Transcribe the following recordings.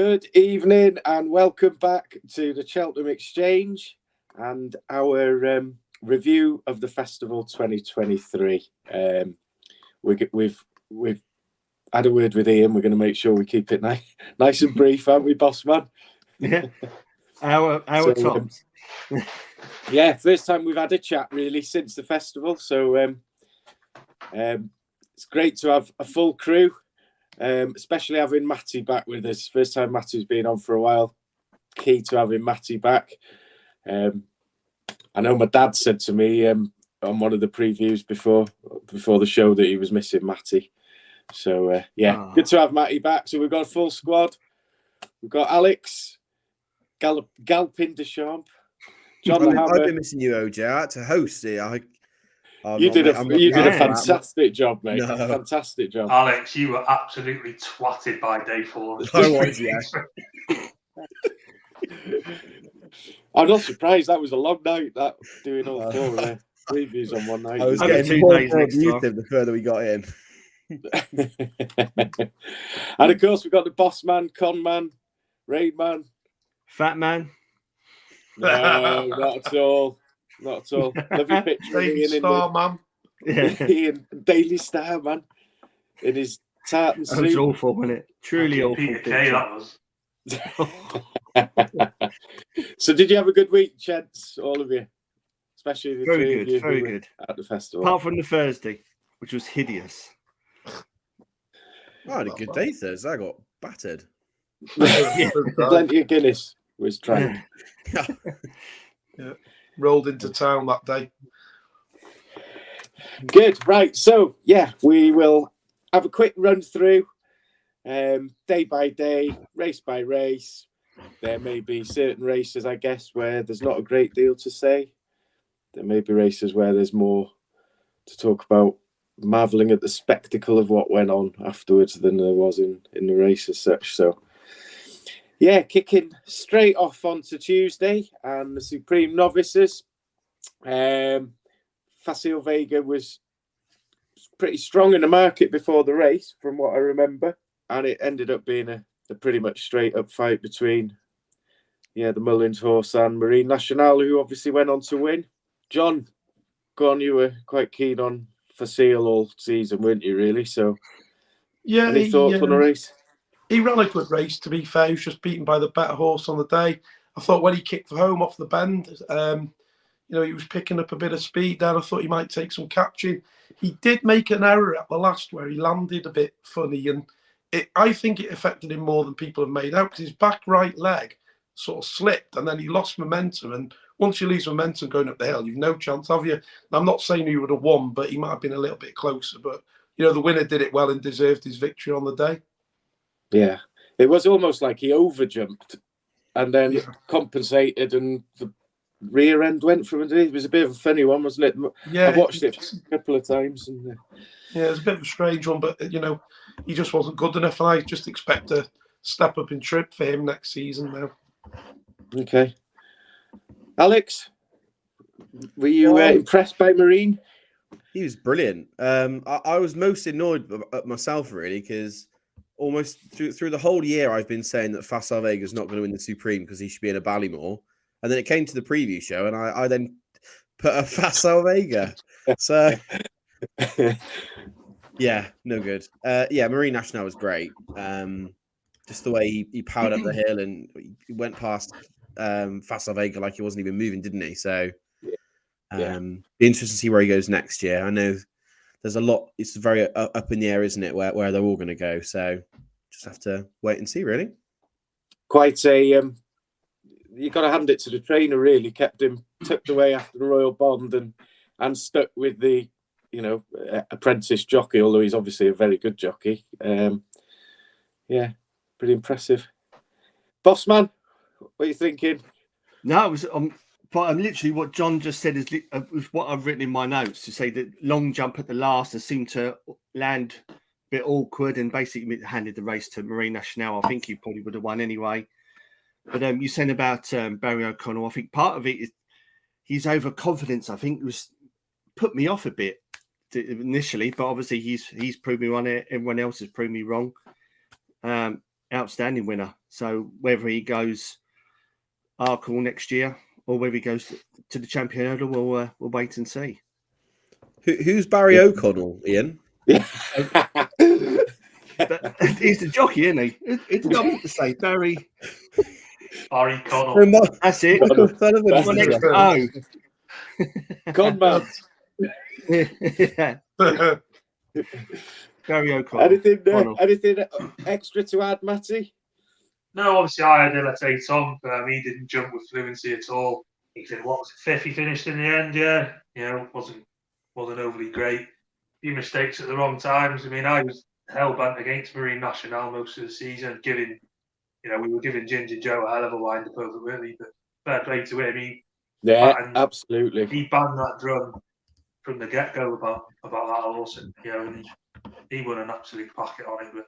Good evening and welcome back to the Cheltenham Exchange and our review of the Festival 2023. We've had a word with Ian. We're going to make sure we keep it nice and brief, aren't we, boss man? Yeah, our tops. Yeah, first time we've had a chat really since the festival. So it's great to have a full crew. Especially having Matty back with us. First time Matty's been on for a while. Key to having Matty back. I know my dad said to me on one of the previews before the show that he was missing Matty. So good to have Matty back. So we've got a full squad. We've got Alex, Galpin Deschamps, John. I've been missing you, OJ. I had to host it. You did a fantastic job, mate. No. Fantastic job. Alex, you were absolutely twatted by day 4. I was, yeah. I'm not surprised. That was a long night, that doing all 4 of the previews on one night. I was getting more abusive the further we got in. And of course, we've got the boss man, con man, rain man. Fat man. No, not at all. Not at all. Lovely picture. Daily Star, man. Ian, Daily Star, man. In his tartan suit. That was awful, wasn't it? Truly awful. Peter Kay, that was. So did you have a good week, gents, all of you? Especially the very three good, of you very who were good. At the festival. Apart from the Thursday, which was hideous. I had a good day Thursday. I got battered. Plenty of Guinness was drank. Yeah. Rolled into town that day. Good, right. So, we will have a quick run through day by day, race by race. There may be certain races, I guess, where there's not a great deal to say. There may be races where there's more to talk about, marvelling at the spectacle of what went on afterwards than there was in the race as such. So, kicking straight off onto Tuesday and the Supreme Novices. Facile Vega was pretty strong in the market before the race, from what I remember, and it ended up being a pretty much straight up fight between the Mullins horse and Marine Nationale, who obviously went on to win. John, go on, you were quite keen on Facile all season, weren't you, really? So any thoughts on the race? He ran a good race, to be fair. He was just beaten by the better horse on the day. I thought when he kicked for home off the bend, he was picking up a bit of speed there. I thought he might take some catching. He did make an error at the last where he landed a bit funny, and I think it affected him more than people have made out, because his back right leg sort of slipped and then he lost momentum. And once you lose momentum going up the hill, you've no chance, have you? And I'm not saying he would have won, but he might have been a little bit closer. But, the winner did it well and deserved his victory on the day. Yeah, it was almost like he overjumped and then compensated, and the rear end went from it. It was a bit of a funny one, wasn't it? Yeah, I've watched it a couple of times. And, it was a bit of a strange one, but, he just wasn't good enough, and I just expect a step up in trip for him next season now. Okay. Alex, were you impressed by Marine? He was brilliant. I was most annoyed at myself, really, because almost through the whole year I've been saying that Facile Vega is not going to win the Supreme because he should be in a Ballymore. And then it came to the preview show and I then put a Facile Vega. So, no good. Marine Nationale was great. Just the way he powered up the hill and he went past Facile Vega like he wasn't even moving, didn't he? So, be interesting to see where he goes next year. I know there's a lot. It's very up in the air, isn't it? Where they're all going to go. So just have to wait and see. Really, quite a. You got to hand it to the trainer. Really, kept him tucked away after the Royal Bond and stuck with the apprentice jockey. Although he's obviously a very good jockey. Pretty impressive. Boss man, what are you thinking? No, it was. But literally what John just said is what I've written in my notes, to say that long jump at the last and seemed to land a bit awkward and basically handed the race to Marine Nationale. I think he probably would have won anyway. But you said about Barry O'Connell. I think part of it is his overconfidence. I think was put me off a bit initially, but obviously he's proved me wrong. Everyone else has proved me wrong. outstanding winner. So whether he goes Arkle next year or whether he goes to the Champion Hurdle, we'll wait and see. Who's Barry O'Connell, Ian? Yeah. But he's the jockey, isn't he? It's got to say Barry. Barry Connell. That's it. That's My next right. O. Con man. Yeah. Barry O'Connell. Anything extra to add, Matty? No, obviously I had Elite Tom. He didn't jump with fluency at all. He did what was it, fifth? He finished in the end. Yeah, wasn't overly great. A few mistakes at the wrong times. I mean, I was hell bent against Marine National most of the season, we were giving Ginger Joe a hell of a wind up over Willie, but fair play to him. Absolutely. He banned that drum from the get go about that horse, and he won an absolute packet on it. But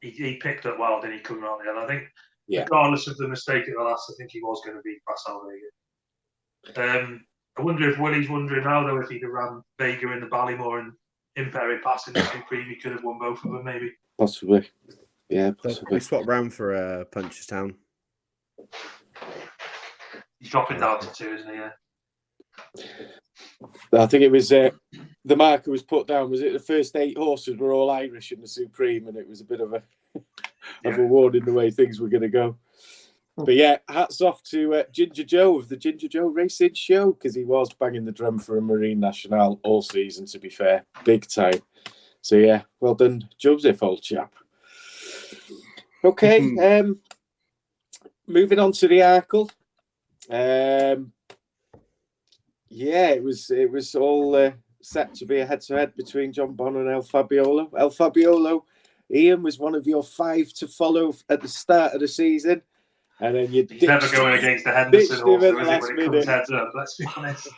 he picked up well, then he come around the hill. I think, regardless of the mistake at the last, I think he was going to beat Pascal Vega. I wonder if Willie's wondering now, though, if he'd have ran Vega in the Ballymore and Imperi Pass in the Supreme, he could have won both of them, maybe. Possibly. Yeah, possibly. We swapped round for Punchestown. He's dropping down to 2, isn't he? Yeah. I think it was the marker was put down. Was it the first 8 horses were all Irish in the Supreme, and it was a bit of a warning the way things were going to go. But yeah, hats off to Ginger Joe of the Ginger Joe Racing Show, because he was banging the drum for a Marine National all season, to be fair, big time. So yeah, well done, Joseph, old chap. Okay, moving on to the Arkle. It was all set to be a head-to-head between John Bonn and El Fabiolo. El Fabiolo, Ian, was one of your 5 to follow at the start of the season. And then he's never going against the Henderson horse, is it, when it comes heads up, let's be honest.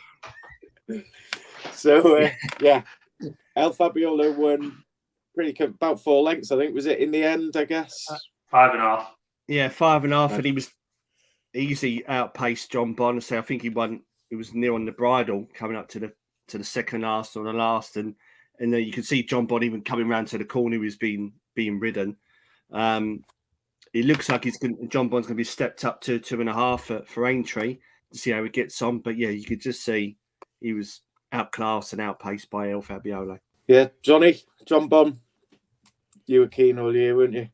So, El Fabiolo won about 4 lengths, I think, was it, in the end, I guess? 5.5. Yeah, 5.5, and he was easy outpaced John Bonn. So I think he won. It was near on the bridle coming up to the second last or the last, and then you could see John Bonn even coming round to the corner. He was being ridden. It looks like John Bond's going to be stepped up to 2.5 for Aintree to see how he gets on. But yeah, you could just see he was outclassed and outpaced by El Fabiolo. Yeah, John Bond, you were keen all year, weren't you?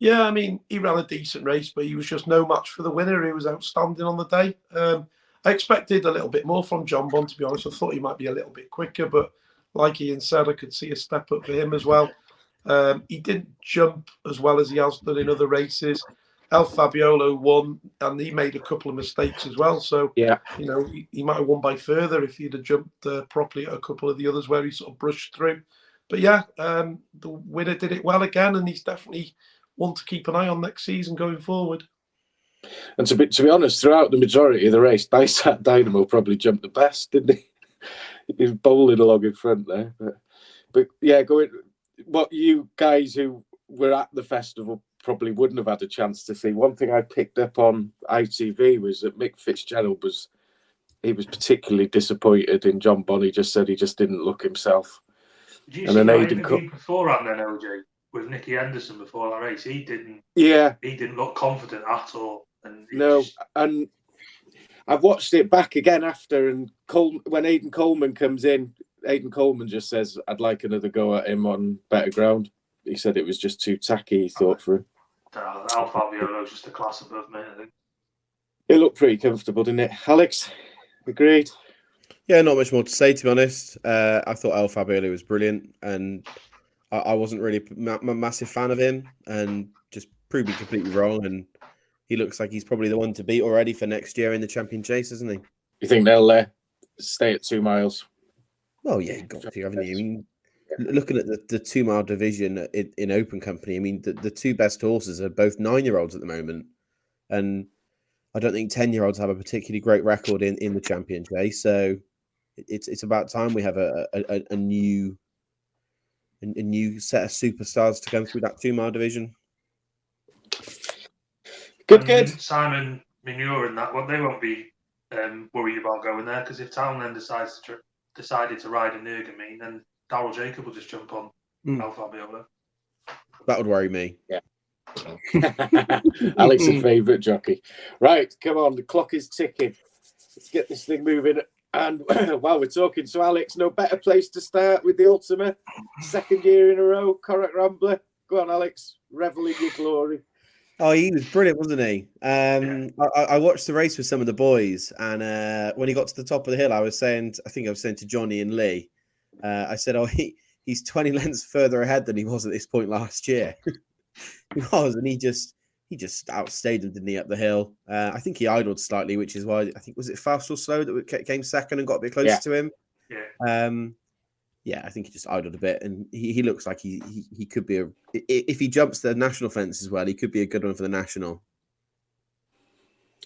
Yeah, I mean, he ran a decent race, but he was just no match for the winner. He was outstanding on the day. I expected a little bit more from John Bond, to be honest. I thought he might be a little bit quicker, but like Ian said, I could see a step up for him as well. He didn't jump as well as he has done in other races. El Fabiolo won, and he made a couple of mistakes as well. So, he might have won by further if he'd have jumped properly at a couple of the others where he sort of brushed through. But the winner did it well again, and he's definitely one to keep an eye on next season going forward. And to be honest, throughout the majority of the race, Dysat Dynamo probably jumped the best, didn't he? He was bowling along in front there. But yeah, what you guys who were at the festival probably wouldn't have had a chance to see. One thing I picked up on ITV was that Mick Fitzgerald was particularly disappointed in John Bonn. He just said he just didn't look himself. Did you see that interview beforehand then, OJ, with Nicky Henderson before that race? He didn't look confident at all. And I've watched it back again after, and when Aidan Coleman comes in, Aidan Coleman just says, I'd like another go at him on better ground. He said it was just too tacky, he thought, for him. Al Fabiolo's just a class above me, I think. It looked pretty comfortable, didn't it? Alex, agreed? Yeah, not much more to say, to be honest. I thought El Fabiolo was brilliant, and I wasn't really a massive fan of him, and just proved me completely wrong. And he looks like he's probably the one to beat already for next year in the Champion Chase, isn't he? You think they'll stay at 2 miles? Well, yeah, you've got to, haven't you? I mean, looking at the 2 mile division in Open Company, I mean, the 2 best horses are both 9-year-olds at the moment. And I don't think 10-year-olds have a particularly great record in the Champion Chase. So it's about time we have a new set of superstars to come through that 2 mile division. Good. Simon Muir and that, they won't be worried about going there, because if Townend decided to ride a Nurgamine, then Darryl Jacob will just jump on El Fabiolo. That would worry me. Yeah. Alex's favourite jockey. Right, come on, the clock is ticking. Let's get this thing moving. And while we're talking, so Alex, no better place to start with the Ultima. Second year in a row, Correct Rambler. Go on, Alex, revel in your glory. Oh, he was brilliant, wasn't he? I watched the race with some of the boys, and when he got to the top of the hill, I think I was saying to Johnny and Lee, I said, "Oh, he's 20 lengths further ahead than he was at this point last year." He was, and he just outstayed him, didn't he, up the hill? I think he idled slightly, which is why I think was it Fast or Slow that came second and got a bit closer to him. Yeah, I think he just idled a bit, and he looks like he could be if he jumps the national fence as well, he could be a good one for the national.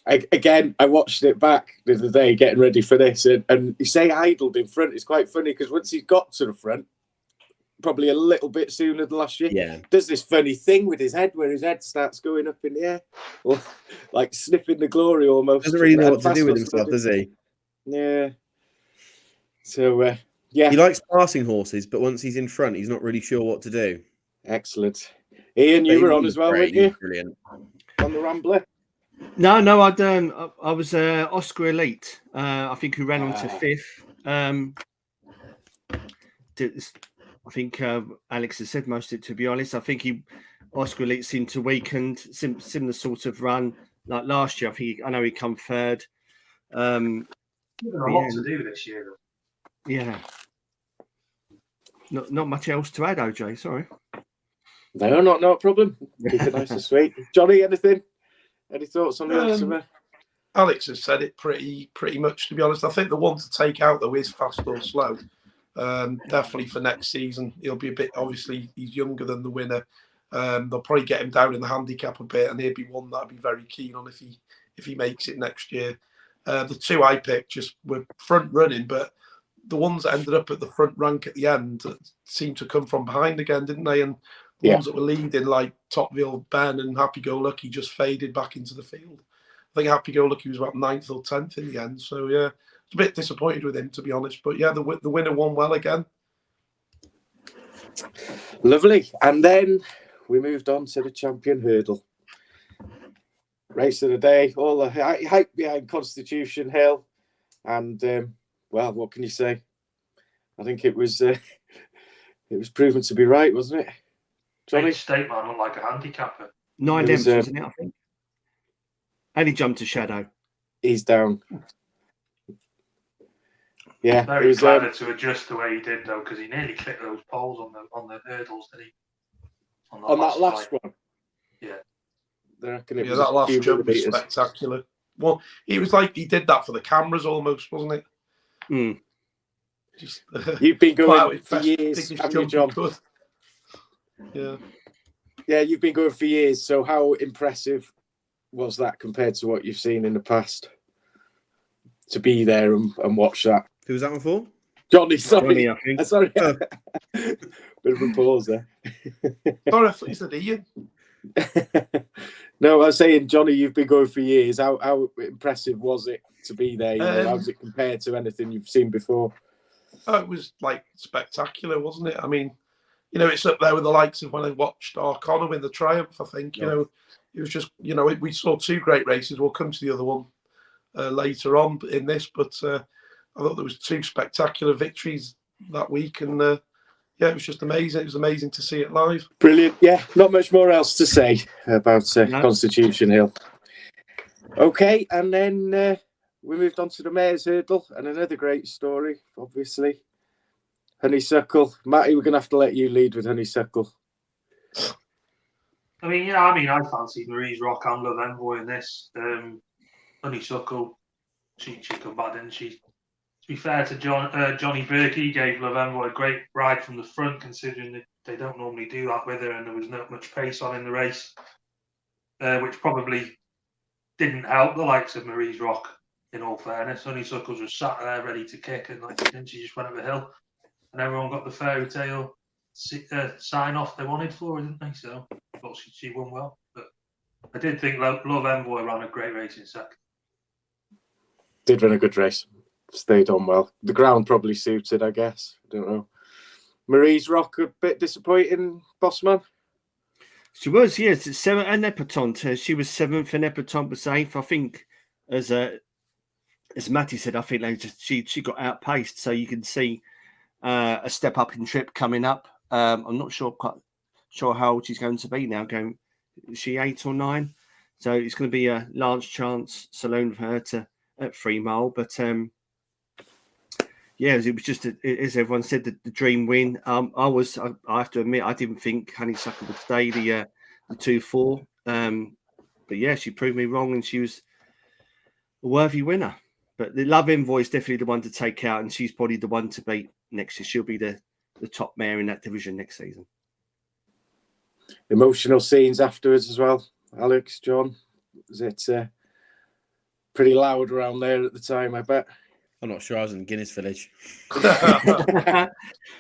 Again, I watched it back the other day getting ready for this, and you say idled in front. It's quite funny because once he's got to the front, probably a little bit sooner than last year, does this funny thing with his head where his head starts going up in the air, or like sniffing the glory almost. Doesn't really know what to do with himself, does he? Yeah. So, yeah. He likes passing horses, but once he's in front, he's not really sure what to do. Excellent. Ian, you were on as well, weren't you? Brilliant. On the Rambler? No, I was Oscar Elite. I think who ran on to fifth. I think Alex has said most of it, to be honest. I think Oscar Elite seemed to weaken, similar sort of run like last year. I know he come third. A lot to do this year, though. Yeah. Not much else to add, OJ. Sorry. No, not a problem. Keep it nice and sweet. Johnny, anything? Any thoughts on the Ultima? Alex has said it pretty much, to be honest. I think the one to take out, though, is Fast or Slow. Definitely for next season. He'll be a bit, obviously, he's younger than the winner. They'll probably get him down in the handicap a bit, and he'll be one that I'd be very keen on if he makes it next year. The two I picked just were front running, but the ones that ended up at the front rank at the end seemed to come from behind again, didn't they? And the ones that were leading, like Topville, Ben and Happy Go Lucky, just faded back into the field. I think Happy Go Lucky was about 9th or 10th in the end. So, yeah, it's a bit disappointed with him, to be honest. But, yeah, the winner won well again. Lovely. And then we moved on to the Champion Hurdle. Race of the day, all the hype behind Constitution Hill. And, well, what can you say? I think it was proven to be right, wasn't it? Johnny? State man looked like a handicapper. 9 M's, wasn't it, I think? And he jumped to Shadow. He's down. Yeah. Very clever to adjust the way he did, though, because he nearly clipped those poles on the hurdles, didn't he? On that last one? Yeah. I reckon it was that last jump was spectacular. Well, it was like he did that for the cameras almost, wasn't it? Mm. Just, you've been going for years, haven't you, John? Yeah. Yeah, you've been going for years. So how impressive was that compared to what you've seen in the past? To be there and watch that. Who was that one for? Johnny, sorry. Johnny, I think. Sorry. Bit of a pause there. Sorry, I thought you said Ian. No, I was saying, Johnny, you've been going for years. How impressive was it to be there? How does it compare to anything you've seen before? Oh, it was like spectacular, wasn't it? I mean, it's up there with the likes of when I watched Arkle win the Triumph, I think. It was just, we saw two great races. We'll come to the other one later on in this, but I thought there was two spectacular victories that week, and it was just amazing. It was amazing to see it live. Brilliant. Yeah, not much more else to say about Constitution Hill. Okay, and then we moved on to the Mayor's Hurdle, and another great story, obviously. Honeysuckle. Matty, we're going to have to let you lead with Honeysuckle. I fancied Marie's Rock and Love Envoy in this. Honeysuckle, she come back, didn't she? To be fair to Johnny Burke, he gave Love Envoy a great ride from the front, considering that they don't normally do that with her, and there was not much pace on in the race, which probably didn't help the likes of Marie's Rock, in all fairness. Honeysuckles was sat there ready to kick, and then she just went up the hill, and everyone got the fairy tale sign off they wanted for her, didn't they? So I thought she won well. But I did think Love Envoy ran a great race in second. Did run a good race. Stayed on well. The ground probably suited, I guess. I don't know. Marie's Rock a bit disappointing, Bossman? She was, yes, it's 7th and Ante-Post. She was 7th and Ante-Post was 8th. I think, as Matty said, I think she got outpaced. So you can see a step up in trip coming up. I'm not quite sure how old she's going to be now. Is she 8 or 9? So it's going to be a large chance alone for her at 3 mile. But yeah, it was just, as everyone said, the dream win. I have to admit, I didn't think Honeysuckle would stay the 2-4. But yeah, she proved me wrong, and she was a worthy winner. But the Love Envoy is definitely the one to take out, and she's probably the one to beat next year. She'll be the top mare in that division next season. Emotional scenes afterwards as well. Alex, John, was it pretty loud around there at the time, I bet? I'm not sure. I was in Guinness Village.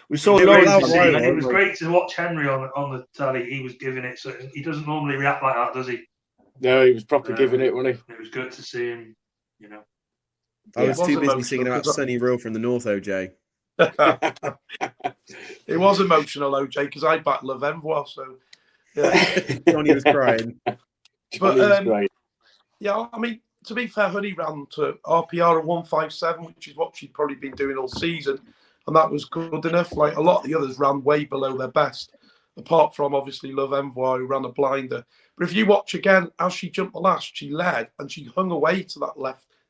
We saw it was great to watch Henry on the telly. He was giving it, so he doesn't normally react like that, does he? No, he was proper giving it, wasn't he? It was good to see him, you know. I was too busy singing about Sunny Real from the North, OJ. It was emotional, OJ, because I backed Love Envoy, so yeah. Johnny was crying. But yeah, I mean, to be fair, Honey ran to RPR of 157, which is what she'd probably been doing all season, and that was good enough. Like, a lot of the others ran way below their best, apart from obviously Love Envoy, who ran a blinder. But if you watch again, as she jumped the last, she led and she hung away to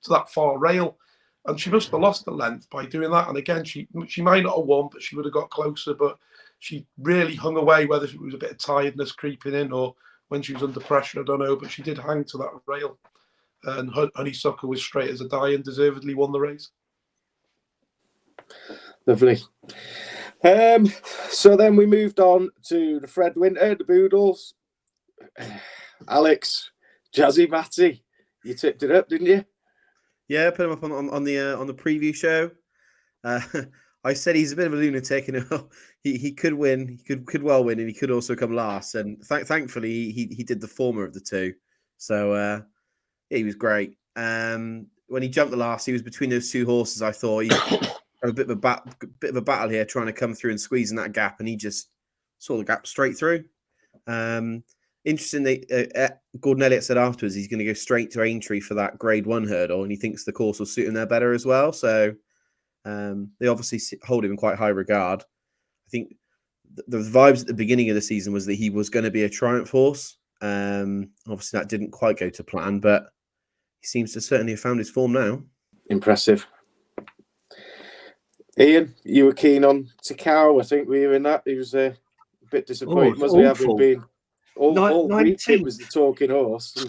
that far rail, and she must have lost the length by doing that. And again, she might not have won, but she would have got closer. But she really hung away, whether it was a bit of tiredness creeping in or when she was under pressure, I don't know. But she did hang to that rail. And Honeysuckle was straight as a die and deservedly won the race. Lovely. So then we moved on to the Fred Winter, the Boodles. Alex, Jazzy Matty, you tipped it up, didn't you? Yeah, put him up on the preview show. I said he's a bit of a lunatic, and he could win. He could well win, and he could also come last. And thankfully, he did the former of the two. So yeah, he was great. When he jumped the last, he was between those two horses. I thought he had a bit of a battle here, trying to come through and squeeze in that gap, and he just saw the gap straight through. Interesting. Gordon Elliott said afterwards he's going to go straight to Aintree for that Grade 1 hurdle, and he thinks the course will suit him there better as well. So they obviously hold him in quite high regard. I think the vibes at the beginning of the season was that he was going to be a triumph horse. Obviously that didn't quite go to plan, but he seems to certainly have found his form now. Impressive. Ian, you were keen on Takao. I think we were in that. He was a bit disappointed, wasn't he? Having been all week, it was the talking horse.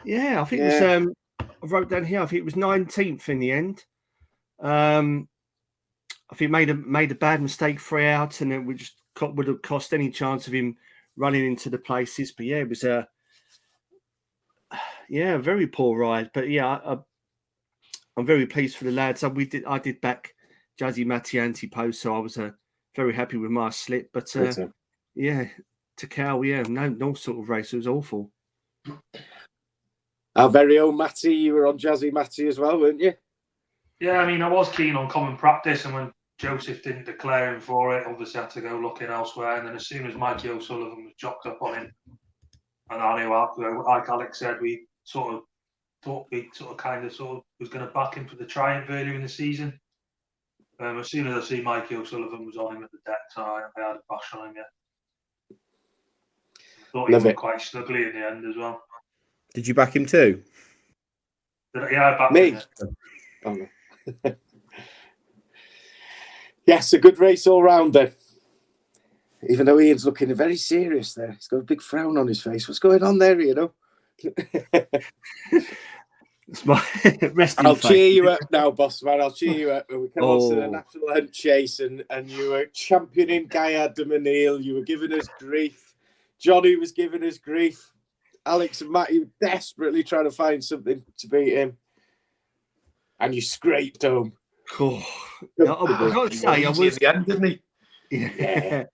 Yeah, I think it was. I wrote down here. I think it was 19th in the end. I think made a bad mistake 3 out, and it would have cost any chance of him running into the places. But yeah, it was a very poor ride. But yeah, I'm very pleased for the lads. I did back Jazzy Matty Ante-Post, so I was very happy with my slip. But yeah, Takao, no sort of race. It was awful. Our very own Matty, you were on Jazzy Matty as well, weren't you? Yeah, I mean, I was keen on common practice, and when Joseph didn't declare him for it, obviously I had to go looking elsewhere. And then as soon as Mikey O'Sullivan was jocked up on him, and I knew, like Alex said, we sort of thought we kind of was going to back him for the triumph earlier in the season. As soon as I see Mikey O'Sullivan was on him at the deck, so I had a bash on him. Yeah, I thought he went quite snugly in the end as well. Did you back him too? Yeah, I backed me. Him, yeah. Oh, no. Yes, a good race all round then. Even though Ian's looking very serious there. He's got a big frown on his face. What's going on there, Ian? It's my I'll cheer you up now, boss man. I'll cheer you up when we come on to the National Hunt Chase, and you were championing Gaillard de Menil. You were giving us grief. Johnny was giving us grief. Alex and Matty were desperately trying to find something to beat him. And you scraped home. Oh, I've got to say, I was at the end, didn't he? Yeah.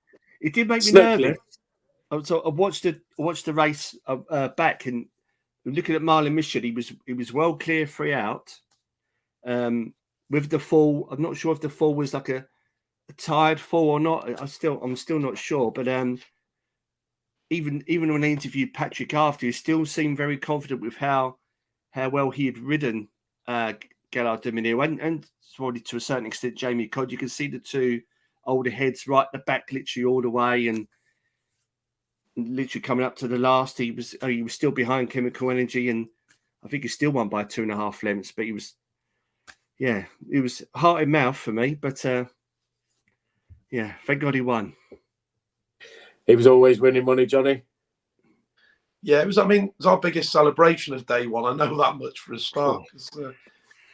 It did make me nervous. So I watched the race back, and looking at Marlon Mission, he was well clear 3 out. With the fall, I'm not sure if the fall was like a tired fall or not. I'm still not sure, but even when I interviewed Patrick after, he still seemed very confident with how well he had ridden Gallard de Menil and probably to a certain extent Jamie Codd. You can see the two older heads right at the back, literally all the way, and literally coming up to the last. He was still behind Chemical Energy, and I think he still won by 2.5 lengths. But he was heart in mouth for me. But thank God he won. He was always winning money, Johnny. Yeah, it was our biggest celebration of day one. I know that much for a start.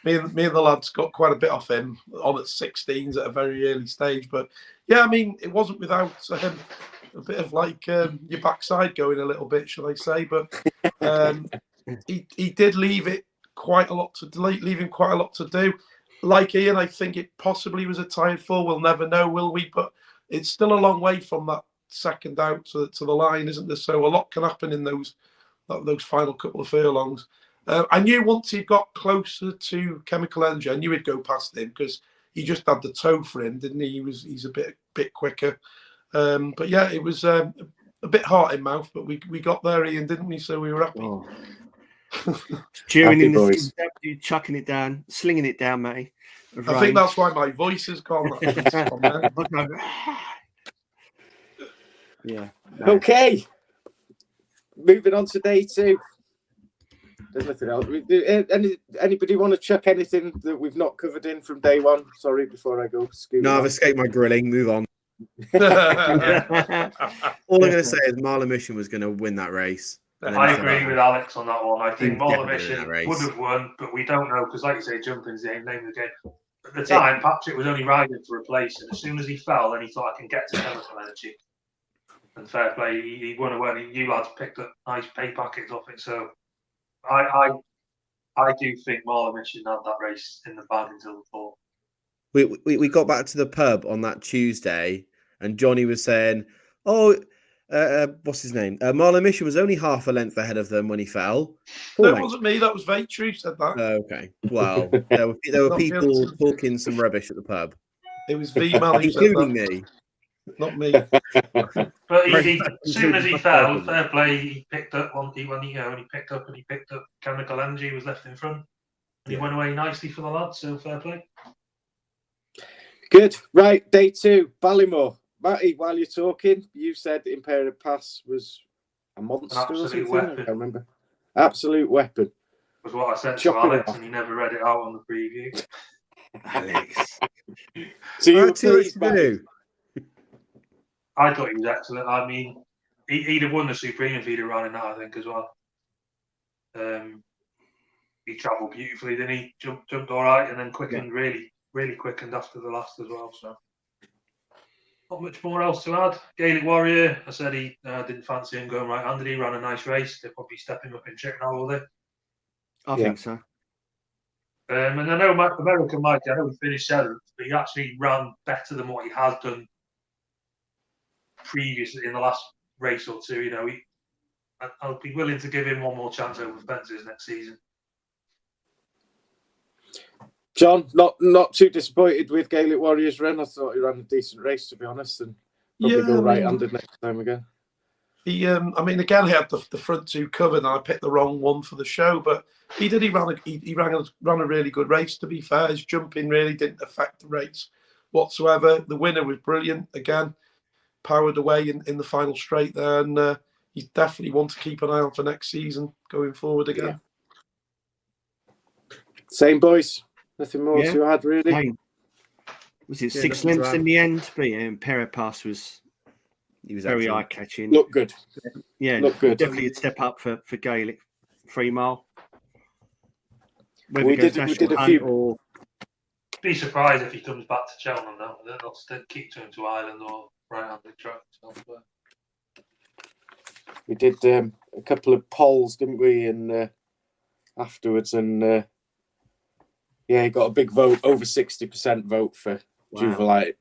Me and the lads got quite a bit off him on at 16s at a very early stage. But yeah, it wasn't without a bit of like your backside going a little bit, shall I say? But he did leave him quite a lot to do. Like Ian, I think it possibly was a tired fall. We'll never know, will we? But it's still a long way from that second out to the line, isn't there? So a lot can happen in those final couple of furlongs. I knew once he got closer to Chemical Energy, I knew he'd go past him because he just had the toe for him, didn't he? He's a bit quicker. But yeah, it was a bit heart in mouth, but we got there, Ian, didn't we? So we were happy. Oh. Cheering Happy in the boys. field, chucking it down, slinging it down, mate. I think that's why my voice has gone. Yeah. No. Okay. Moving on to day 2. There's nothing else. Anybody want to chuck anything that we've not covered in from day 1? Sorry, before I go. No, I've escaped my grilling. Move on. All I'm going to say is Marla Mission was going to win that race. I agree with Alex on that one. I think Marla definitely Mission that race. would have won, but we don't know because, like you say, jumping's the name of the game. At the time, Patrick was only riding for a place, and as soon as he fell, then he thought, I can get to Chemical Energy. And fair play, he won away. You lads picked up nice pay packets off it. So I do think Marla Mission had that race in the bag until the fall. We got back to the pub on that Tuesday, and Johnny was saying, what's his name? Marla Mission was only half a length ahead of them when he fell. No, it wasn't me. That was Vaitru who said that. Okay. Well, there were people talking some rubbish at the pub. It was V-Man who said including that. me. Not me. But as soon as he fell, fair play, he picked up one. When he picked up Chemical Energy, was left in front, and he went away nicely for the lads. So fair play. Good. Right, day 2, Ballymore. Matty, while you're talking, you said Imperial Pass was a monster or something. Weapon. I can't remember. Absolute weapon. Was what I said Chopping to Alex, and he never read it out on the preview. Alex. So you were too much pleased, to Matty? do. I thought he was excellent. He'd have won the Supreme if he'd have run in that, I think, as well. He travelled beautifully, then he jumped all right, and then quickened, really, really quickened after the last as well. So not much more else to add. Gaelic Warrior, I said he didn't fancy him going right-handed. He ran a nice race. They'll probably step him up in Cheltenham, will they? I think so. And I know American Mikey, I know he finished 7th, but he actually ran better than what he has done previously in the last race or two. I'll be willing to give him one more chance over fences next season. John, not too disappointed with Gaelic Warriors' run. I thought he ran a decent race, to be honest, and probably go right-handed next time again. He, again, he had the front 2 covered, and I picked the wrong one for the show. But he ran a really good race. To be fair, his jumping really didn't affect the race whatsoever. The winner was brilliant. Again, powered away in the final straight there, and he's definitely one to keep an eye on for next season going forward again. Yeah. Same, boys. Nothing more to add, really. Same. Was it 6 lengths in the end? But yeah, Imperial Pass was very eye-catching. Look good. Yeah, look good. Definitely a step up for Gaelic 3 mile. We did a few. Or... Be surprised if he comes back to Cheltenham now. They'll still keep to him to Ireland or right-handed track. We did a couple of polls, didn't we? And afterwards, and he got a big vote, over 60% vote for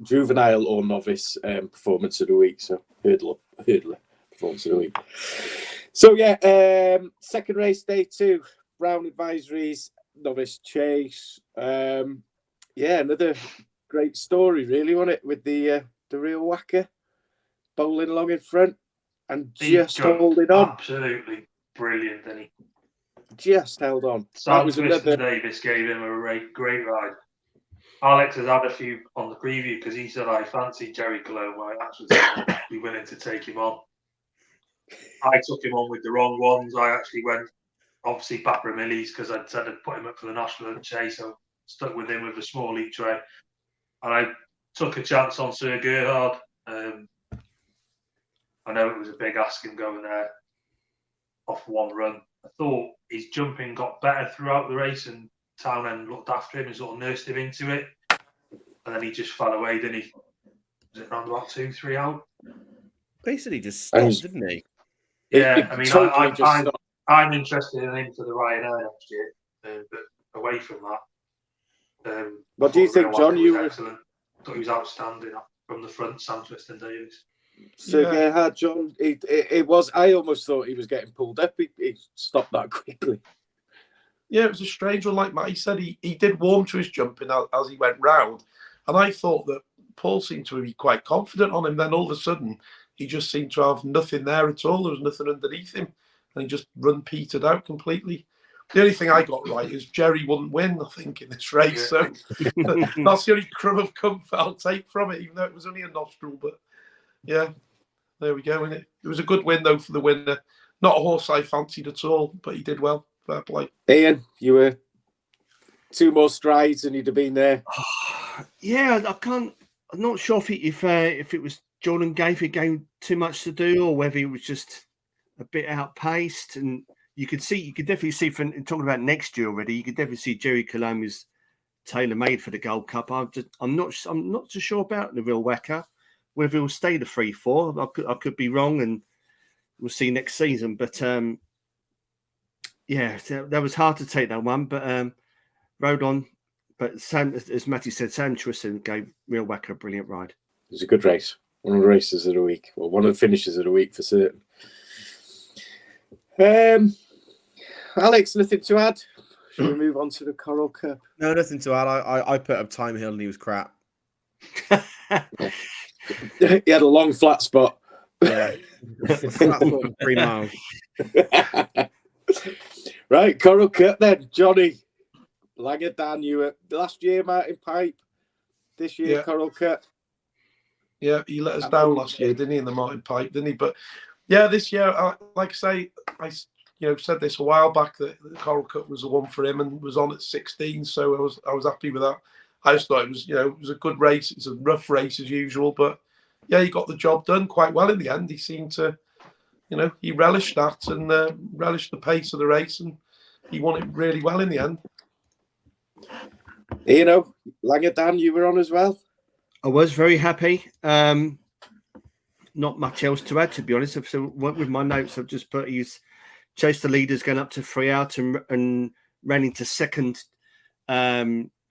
juvenile or novice performance of the week. So hurdler performance of the week. So second race, day 2, Brown Advisories, Novice Chase. Another great story, really, wasn't it? With the real whacker bowling along in front. and just holding on. Absolutely brilliant, didn't he? Just held on. That was Sandquist another. and Davis gave him a great ride. Alex has had a few on the preview because he said, I fancy Jerry Cologne. I actually be willing to take him on. I took him on with the wrong ones. I actually went, obviously, back Ramillies because I'd said I'd put him up for the National Chase. So stuck with him with a small lead tray. And I took a chance on Sir Gerhard. I know it was a big ask him going there off one run. I thought his jumping got better throughout the race and Townend looked after him and sort of nursed him into it. And then he just fell away, didn't he? Was it around about 2-3 out? Basically just stopped, didn't he? Yeah, I mean, Totally I'm interested in him for the Ryanair next year. But away from that, what do you think, John? You were excellent. I thought he was outstanding from the front, Sandquist and Davis. So Gerhard, John, it was. I almost thought he was getting pulled up. He stopped that quickly. Yeah, it was a strange one. Like Matty said, he did warm to his jumping as he went round, and I thought that Paul seemed to be quite confident on him. Then all of a sudden, he just seemed to have nothing there at all. There was nothing underneath him, and he just petered out completely. The only thing I got right is Jerry wouldn't win, I think, in this race. So that's the only crumb of comfort I'll take from it, even though it was only a nostril. But yeah, there we go. And it was a good win, though, for the winner. Not a horse I fancied at all, but he did well. Fair play. Ian, you were 2 more strides and you'd have been there. Yeah, I'm not sure if it was Jordan gave too much to do or whether he was just a bit outpaced. And you could definitely see from talking about next year already. You could definitely see Jerry Cologne is tailor made for the Gold Cup. I'm not so sure about the real whacker. Whether he'll stay the 3-4, I could be wrong, and we'll see next season. But yeah, that was hard to take that one, but rode on. But Sam, as Matty said, Sam Tristan gave Real Whacker a brilliant ride. It was a good race. One of the races of the week, or one of the finishes of the week for certain. Alex, nothing to add? Should we move on to the Coral Cup? No, nothing to add. I put up Time Hill and he was crap. He had a long flat spot. Yeah. Flat foot, 3 miles. Right, Coral Cup then. Johnny, Langer Dan, you were last year Martin Pipe, this year Coral Cup. Yeah, he let us down last year, didn't he, in the Martin Pipe, didn't he? But yeah, this year, like I say, I said this a while back that the Coral Cup was the one for him and was on at 16, so I was happy with that. I just thought it was a good race. It's a rough race as usual, but yeah, he got the job done quite well in the end. He seemed to, he relished that and relished the pace of the race, and he won it really well in the end. Langer Dan, you were on as well. I was very happy. Not much else to add, to be honest. So with my notes, I've just put he's chased the leaders going up to 3 out and ran into second,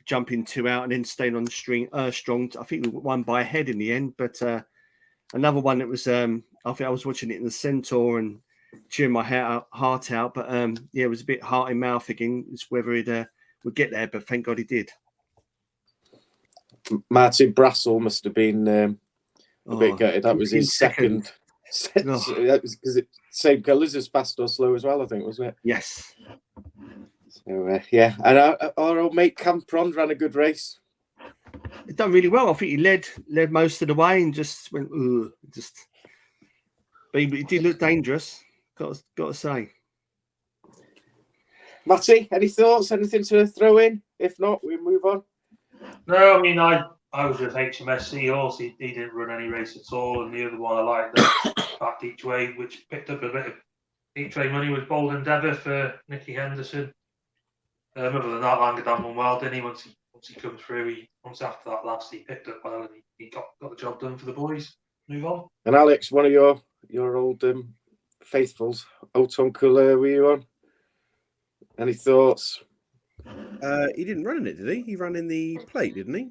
jumping 2 out and then staying on the string strong. I think we won by a head in the end, but another one that was I think I was watching it in the Centaur and cheering my heart out, but it was a bit heart in mouth again. It's whether it would get there, but thank God he did. Martin Brassel must have been a bit gutted. That was his second. That was because it's same colours as fast or slow as well, I think, wasn't it? Yes. So yeah, and our old mate Campron ran a good race. He done really well. I think he led most of the way and just went but he did look dangerous. Got to say. Matty, any thoughts? Anything to throw in? If not, we move on. No, I mean, I was with HMSC horse. He didn't run any race at all. And the other one I liked that backed each way, which picked up a bit of each way money, was Bold Endeavour for Nicky Henderson. Other than that, Langer Dan won well, didn't he? Once he comes through, once after that last, he picked up well and he got the job done for the boys. Move on. And Alex, one of your old faithfuls, Autoncouleur, were you on? Any thoughts? He didn't run in it, did he? He ran in the plate, didn't he?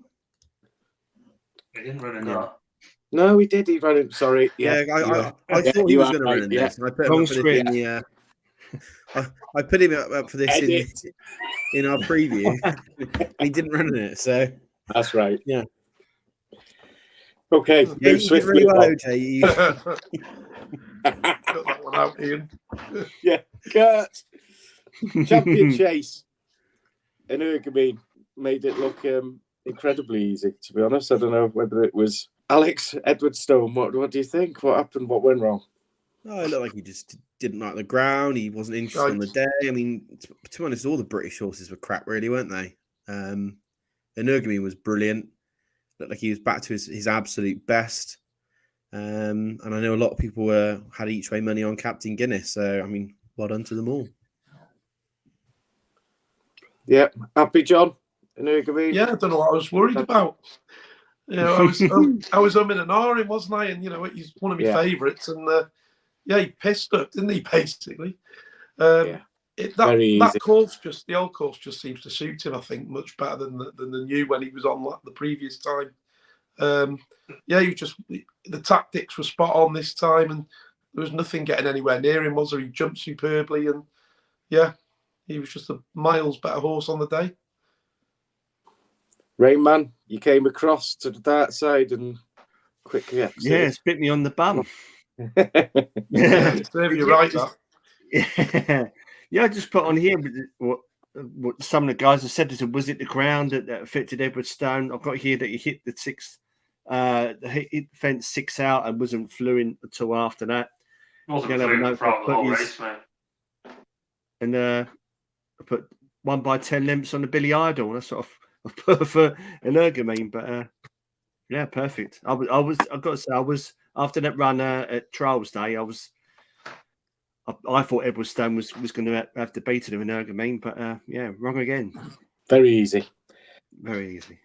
He didn't run in that. No, he did. He ran in. Sorry. Yeah, I thought he was going to run in this. And I put him up for this in the. I put him up for this in our preview. He didn't run in it, so that's right. Yeah. Okay. Yeah, you did really well, OJ. Got that one out, Ian. Yeah, Kurt. Champion Chase. And Ergamine made it look incredibly easy, to be honest. I don't know whether it was Alex Edwardstone. What do you think? What happened? What went wrong? Oh, it looked like he just didn't like the ground. He wasn't interested on the day. I mean, to be honest, all the British horses were crap, really, weren't they? And Ergamine was brilliant. Looked like he was back to his absolute best. And I know a lot of people had each way money on Captain Guinness. So, I mean, well done to them all. Yeah, happy, John? And Ergamine? Yeah, I don't know what I was worried about. You know, I was umming and ahhing, wasn't I? And you know, he's one of my favourites, and he pissed up, didn't he? Basically, that course, just the old course, just seems to suit him. I think much better than the new when he was on the previous time. The tactics were spot on this time, and there was nothing getting anywhere near him, was there? He jumped superbly, and he was just a miles better horse on the day. Rain Man, you came across to the dark side and quickly exited. Yeah, it's bit me on the bum. Serve you right, that. Yeah, I just put on here what some of the guys have said. Was it the ground that affected Edwardstone? I've got here that he hit the hit the fence 6 out and wasn't fluent until after that. Wasn't fluent throughout the whole race, mate. And I put 1 by 10 lengths on the Billy Idol. That's sort of I put for an Ergamine, but yeah, perfect. I've got to say, I was after that run at Trials Day. I thought Edwardstone was going to have debated him in Ergamine, but wrong again. Very easy. Very easy.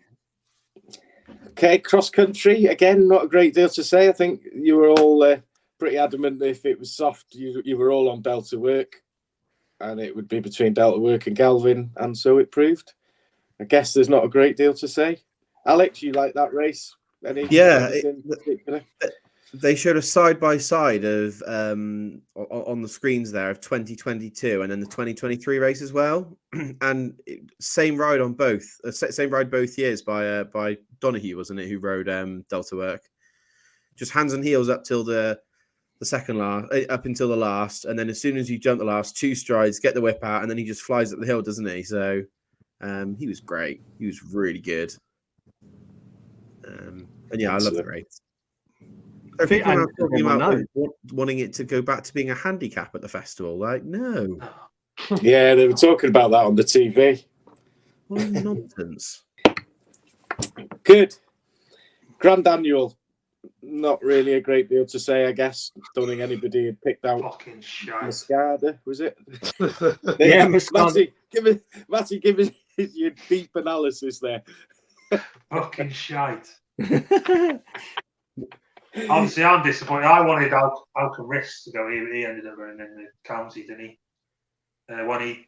Okay, cross country again. Not a great deal to say. I think you were all pretty adamant that if it was soft, you were all on Delta Work, and it would be between Delta Work and Galvin, and so it proved. I guess there's not a great deal to say. Alex, you like that race? They showed a side by side of on the screens there of 2022 and then the 2023 race as well, and same ride on both. Same ride both years by Donahue, wasn't it? Who rode Delta Work? Just hands and heels up till the second last, up until the last, and then as soon as you jump the last 2 strides, get the whip out, and then he just flies up the hill, doesn't he? So. He was great. He was really good. And yeah, I love the race. People are talking about wanting it to go back to being a handicap at the festival. Like, no. Yeah, they were talking about that on the TV. What nonsense. Good. Grand Annual. Not really a great deal to say, I guess. Don't think anybody had picked out Mascada, was it? Yeah, Mascada. Matty, give us your deep analysis there. Fucking shite. Obviously, I'm disappointed. I wanted Alcon Risk to go. He ended up running in the county, didn't he? When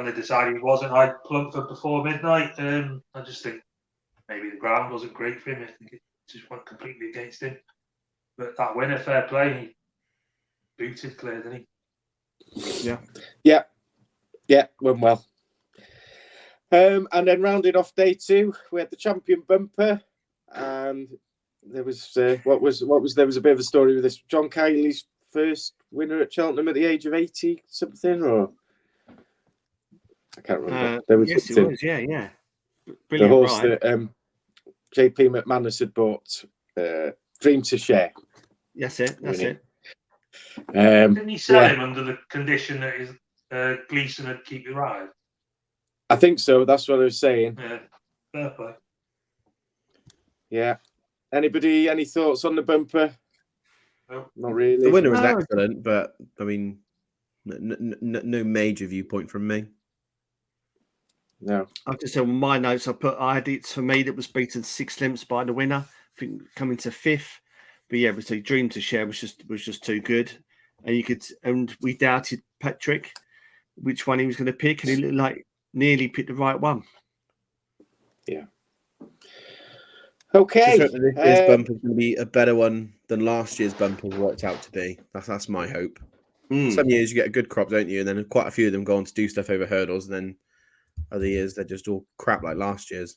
they decided he wasn't, I plumped for before midnight. I just think maybe the ground wasn't great for him. I think it just went completely against him. But that winner, fair play, he booted clear, didn't he? Yeah, went well. And then rounded off day 2, we had the champion bumper, and there was there was a bit of a story with this. John Kiley's first winner at Cheltenham at the age of 80 something, or I can't remember. There was yes, it was. Yeah. Brilliant the horse ride. that JP McManus had bought, Dream to Share. That's it. Didn't he sell him under the condition that his Gleeson would keep the ride? I think so. That's what I was saying. Yeah, fair play. Yeah. Anybody, any thoughts on the bumper? No. Not really. The winner was excellent, but I mean, no major viewpoint from me. No. I've just said my notes. I had it for me that was beaten 6 lengths by the winner. I think coming to 5th. But yeah, obviously Dream to Share was just too good. And we doubted Patrick which one he was going to pick, and he looked like nearly picked the right one. Yeah. Okay. This bumper is going to be a better one than last year's bumper worked out to be. That's my hope. Some years you get a good crop, don't you? And then quite a few of them go on to do stuff over hurdles, and then other years they're just all crap like last year's.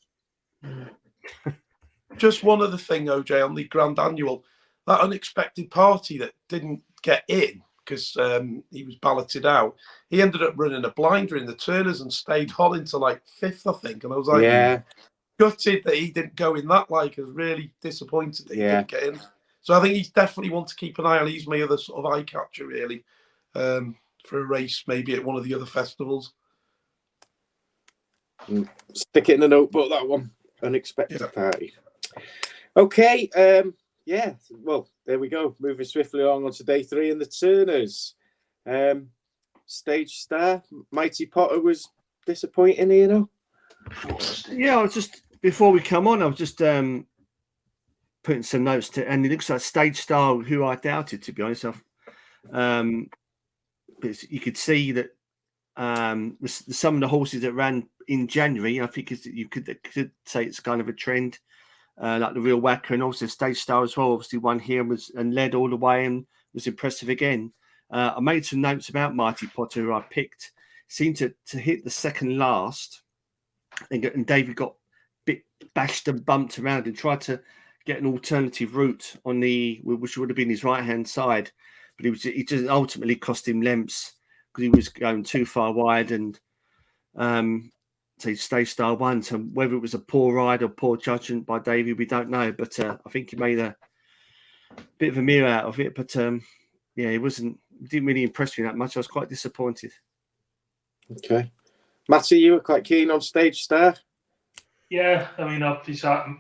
Just one other thing, OJ, on the Grand Annual. that unexpected party that didn't get in because he was balloted out. He ended up running a blinder in the Turners and stayed on into like 5th, I think. And I was like, gutted that he didn't go in that. Like, I was really disappointed that he didn't get in. So I think he's definitely one to keep an eye on. He's my other sort of eye catcher, really, for a race maybe at one of the other festivals. Stick it in the notebook, that one. Unexpected party. Okay. Well, there we go. Moving swiftly along to day 3 in the Turners. Stage star, Mighty Potter was disappointing, you know? Yeah, I was just, before we come on, I was just putting some notes to, and it looks like Stage Star, who I doubted, to be honest. But you could see that some of the horses that ran in January, I think you could say it's kind of a trend, like the Real Whacker, and also Stage Star as well. Obviously, won here and led all the way and was impressive again. I made some notes about Mighty Potter, who I picked, seemed to hit the second last, and David got a bit bashed and bumped around and tried to get an alternative route on which would have been his right-hand side, but it just ultimately cost him lengths because he was going too far wide, and so Stage Star won. So whether it was a poor ride or poor judgment by David, we don't know, but I think he made a bit of a mirror out of it. But it didn't really impress me that much. I was quite disappointed. Okay. Matty, you were quite keen on Stage Star? Yeah, I mean, obviously, I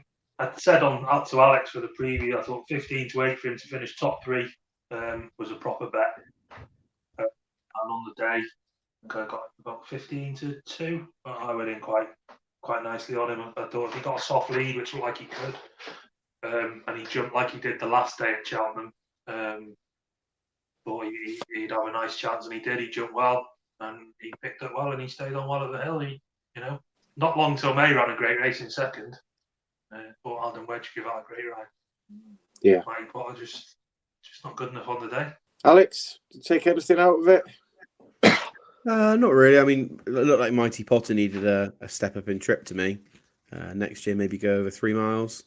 said out to Alex for the preview, I thought 15 to 8 for him to finish top 3 was a proper bet. And on the day, I got about 15 to 2. I went in quite nicely on him. I thought if he got a soft lead, which looked like he could, and he jumped like he did the last day at Cheltenham, thought he'd have a nice chance, and he did. He jumped well, and he picked up well, and he stayed on well at the hill. Not long till May ran a great race in second. But Alden Wedge give out a great ride. Yeah. Mighty Potter just not good enough on the day. Alex, did you take anything out of it? Not really. I mean, it looked like Mighty Potter needed a step up in trip to me. Next year, maybe go over 3 miles.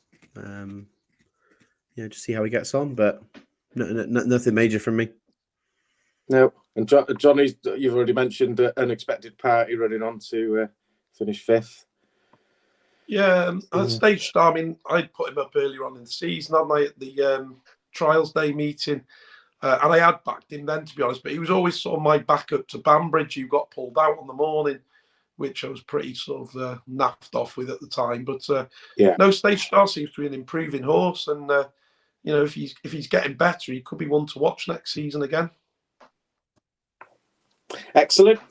Just see how he gets on, but nothing major from me. No. And Johnny, you've already mentioned the unexpected party running on to finish 5th. Yeah, at Stage Star, I mean, I'd put him up earlier on in the season, hadn't I, at the Trials Day meeting. And I had backed him then, to be honest, but he was always sort of my backup to Banbridge, who got pulled out on the morning, which I was pretty sort of naffed off with at the time. But no, Stage Star seems to be an improving horse, and if he's getting better, he could be one to watch next season again. Excellent.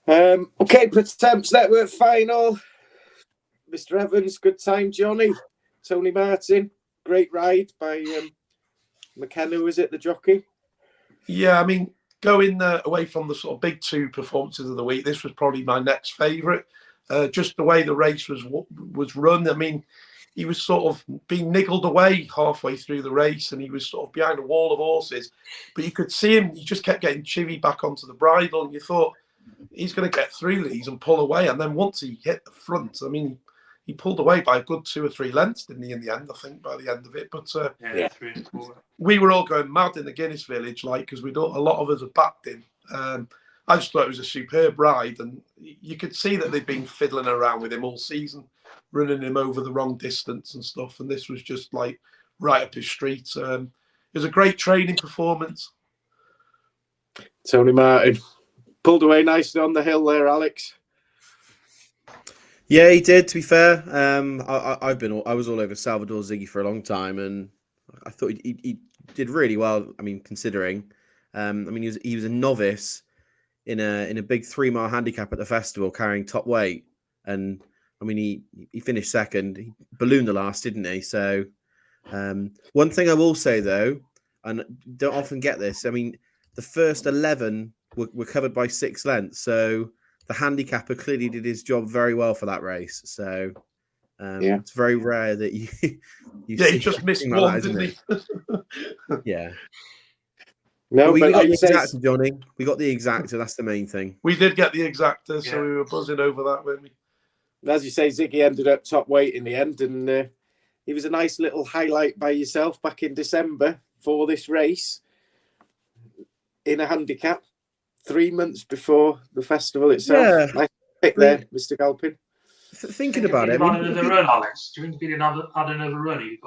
Okay, Pertemps Network final. Mr. Evans, good time, Johnny. Tony Martin, great ride by McKenna, was it, the jockey? Yeah, I mean, going away from the sort of big 2 performances of the week, this was probably my next favourite. Just the way the race was run. I mean, he was sort of being niggled away halfway through the race, and he was sort of behind a wall of horses. But you could see him, he just kept getting chivvy back onto the bridle, and you thought, he's going to get through these and pull away. And then once he hit the front, I mean, he pulled away by a good 2 or 3 lengths, didn't he, in the end, I think, by the end of it. But 3 1/4. We were all going mad in the Guinness Village, because a lot of us had backed him. I just thought it was a superb ride, and you could see that they'd been fiddling around with him all season, running him over the wrong distance and stuff, and this was just like right up his street. It was a great training performance. Tony Martin pulled away nicely on the hill there, Alex. Yeah, he did. To be fair, I was all over Salvador Ziggy for a long time, and I thought he did really well. I mean, considering, he was a novice in a big 3 mile handicap at the festival, carrying top weight, and I mean he finished second. He ballooned the last, didn't he? So, one thing I will say though, and don't often get this. I mean, the first 11 were covered by 6 lengths, so the handicapper clearly did his job very well for that race. So it's very rare that you he just missed one, like that, didn't he? Yeah. No, we but got the exacta, Johnny. We got the exacta. That's the main thing. We did get the exacta, so we were buzzing over that, weren't we? As you say, Ziggy ended up top weight in the end, and he was a nice little highlight by yourself back in December for this race in a handicap 3 months before the festival itself. Yeah. Nice pick there, Mr. Galpin. Thinking about it, If he'd had another run, Alex, do you think if he'd had another run, he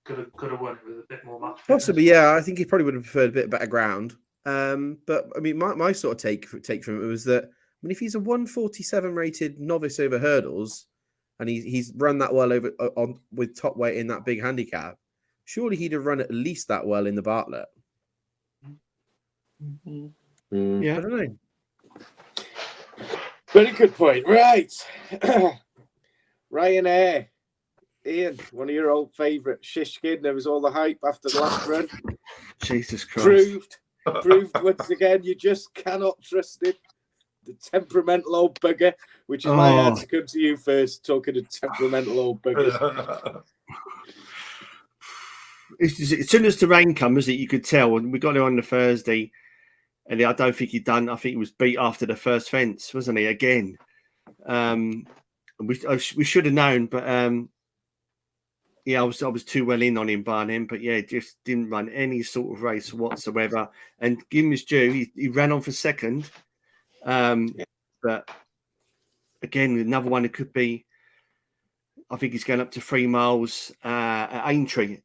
could have won it with a bit more match fitness? possibly, yeah. I think he probably would have preferred a bit better ground. But I mean, my sort of take from it was that, I mean, if he's a 147 rated novice over hurdles, and he's run that well over with top weight in that big handicap, surely he'd have run at least that well in the Bartlett. Yeah. I don't know. Very good point. Right. Ryanair. Ian, one of your old favourite Shishkin. There was all the hype after the last run. Jesus Christ. Proved once again you just cannot trust him. The temperamental old bugger, which is why I had to come to you first, talking of temperamental old buggers. As soon as the rain comes, you could tell. And we got him on the Thursday, and I don't think he'd done. I think he was beat after the first fence, wasn't he? Again, we should have known, but yeah, I was too well in on him by then. But yeah, just didn't run any sort of race whatsoever. And give him his due, he ran on for second. But again, another one that could be. I think he's going up to 3 miles at Aintree.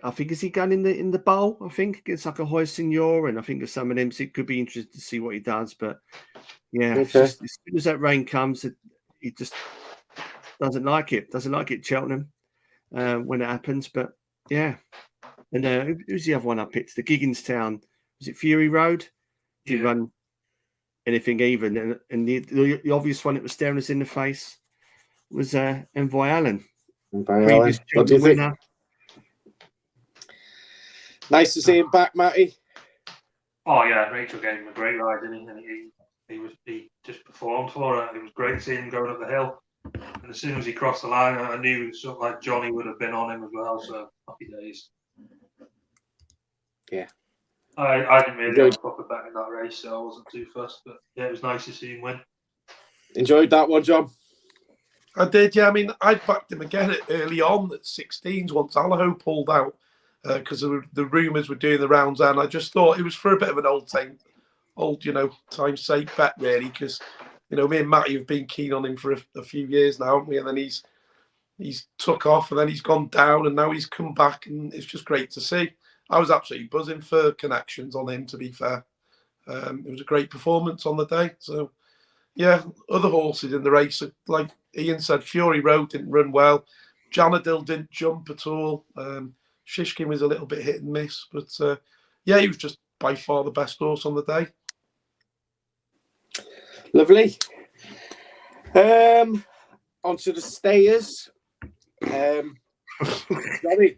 I think is he going in the bowl? I think against like a Hoy Senior, and I think there's some of them. So it could be interesting to see what he does. But yeah, okay. as soon as that rain comes, he just doesn't like it. Doesn't like it, Cheltenham, when it happens. But yeah, and who's the other one I picked? The Gigginstown. Was it Fury Road? Didn't run anything even, and the obvious one that was staring us in the face was Envoy Allen. Previous Cheltenham winner. Nice to see him back, Matty. Oh yeah, Rachel gave him a great ride, didn't he? And he just performed for it. It was great seeing him going up the hill. And as soon as he crossed the line, I knew something like Johnny would have been on him as well. So happy days. Yeah. I didn't really have a proper bet in that race, so I wasn't too fussed. But yeah, it was nice to see him win. Enjoyed that one, John? I did, yeah. I mean, I backed him again early on at 16s once Allaho pulled out because the rumours were doing the rounds, and I just thought it was for a bit of an old time's sake bet, really, because me and Matty have been keen on him for a few years now, haven't we? And then he's took off, and then he's gone down, and now he's come back, and it's just great to see. I was absolutely buzzing for connections on him, to be fair. It was a great performance on the day. So, yeah, other horses in the race, like Ian said, Fury Road didn't run well. Janadil didn't jump at all. Shishkin was a little bit hit and miss. But, yeah, he was just by far the best horse on the day. Lovely. On to the stayers. Johnny.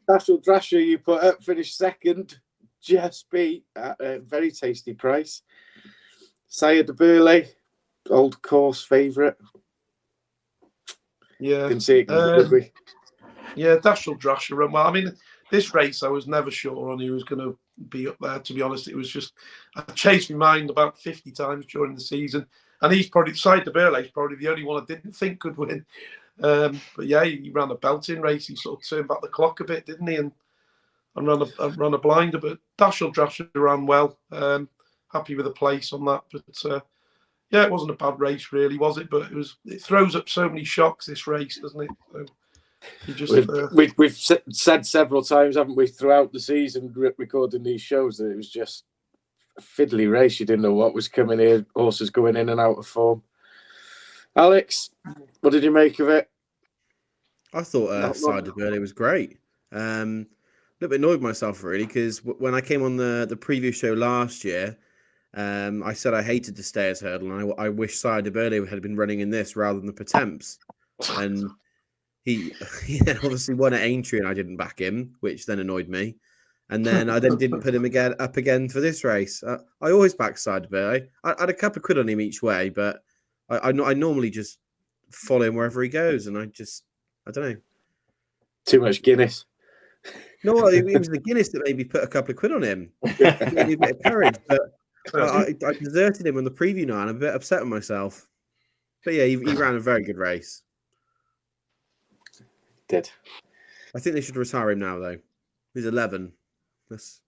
Dashel Drasher you put up, finished second, just beat at a very tasty price. Sire de Burley, old course favourite. Yeah. Can see it, could we? Yeah, Dashel Drasher ran well. I mean, this race I was never sure on who was going to be up there, to be honest. It was just, I changed my mind about 50 times during the season. And he's probably, Sire de Burley's probably the only one I didn't think could win. But yeah, he ran a belting race. He sort of turned back the clock a bit, didn't he? And run a blinder. But Dashel Drasher ran well. Happy with the place on that. But yeah, it wasn't a bad race, really, was it? But it throws up so many shocks, this race, doesn't it? So you just we've said several times, haven't we, throughout the season, recording these shows, that it was just a fiddly race. You didn't know what was coming here. Horses going in and out of form. Alex, what did you make of it? I thought Sire de Burley was great. A little bit annoyed myself, really, because when I came on the preview show last year, I said I hated the Stayers Hurdle, and I wish Sire de Burley had been running in this rather than the Pertemps. And he obviously won at Aintree, and I didn't back him, which then annoyed me. And then I didn't put him up again for this race. I always back Sire de Burley. I had a couple of quid on him each way, but I normally just follow him wherever he goes, and I don't know. Too much Guinness. No, it was the Guinness that made me put a couple of quid on him. It gave me a bit of courage, but I deserted him on the preview night, and I'm a bit upset with myself. But yeah, he ran a very good race. Did. I think they should retire him now, though. He's 11. That's,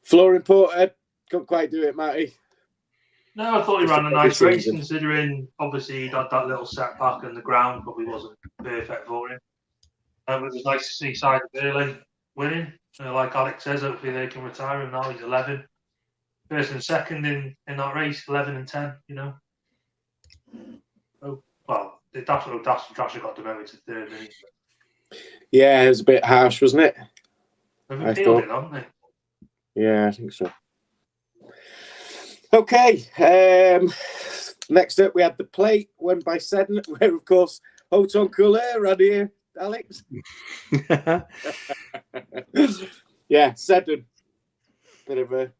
Flooring Porter, couldn't quite do it, Matty. No, I thought he Just ran a a nice race, season. considering obviously he'd had that little setback and the ground probably wasn't perfect for him. It was nice to see Side of Burley winning. Like Alex says, hopefully they can retire him now. He's 11. First and second in that race, 11 and 10, Oh, well, that's what Dasher got demoted to third, didn't he? Yeah, it was a bit harsh, wasn't it? They've I appealed thought- it, haven't they? Yeah, I think so. Okay. Next up, we had the plate, won by Seddon, where, of course, Houghton Couleur ran here, Alex. Yeah, Seddon. Bit of a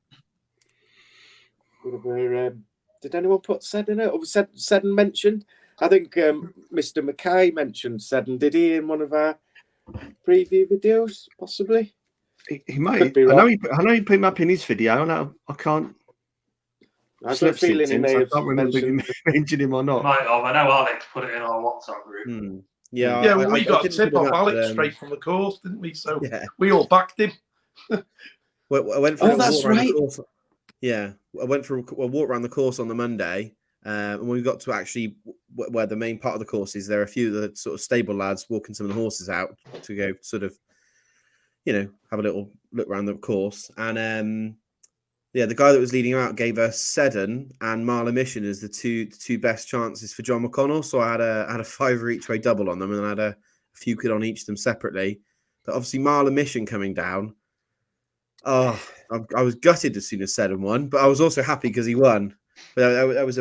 did anyone put Seddon out? Or was Seddon mentioned? I think Mr. Mackay mentioned Seddon, did he, in one of our preview videos, possibly? He might. Could be I wrong. know he put him up in his video. I can't. I've got a feeling he may I have can't remember if he mentioned. mentioned him or not. Might have. I know Alex put it in our WhatsApp group. Yeah. Yeah, well, we got a didn't tip put him off up, Alex but, straight from the course, didn't we? So Yeah. we all backed him. I went for a little that's walk around right. the course. Yeah, I went for a walk around the course on the Monday, and when we got to actually where the main part of the course is, there are a few of the sort of stable lads walking some of the horses out to go sort of, have a little look around the course. And the guy that was leading out gave us Seddon and Marla Mission as the two best chances for John McConnell. So I had a £5 each way double on them, and I had a few quid on each of them separately. But obviously Marla Mission coming down. Oh, I was gutted as soon as Seddon won, but I was also happy because he won. But there was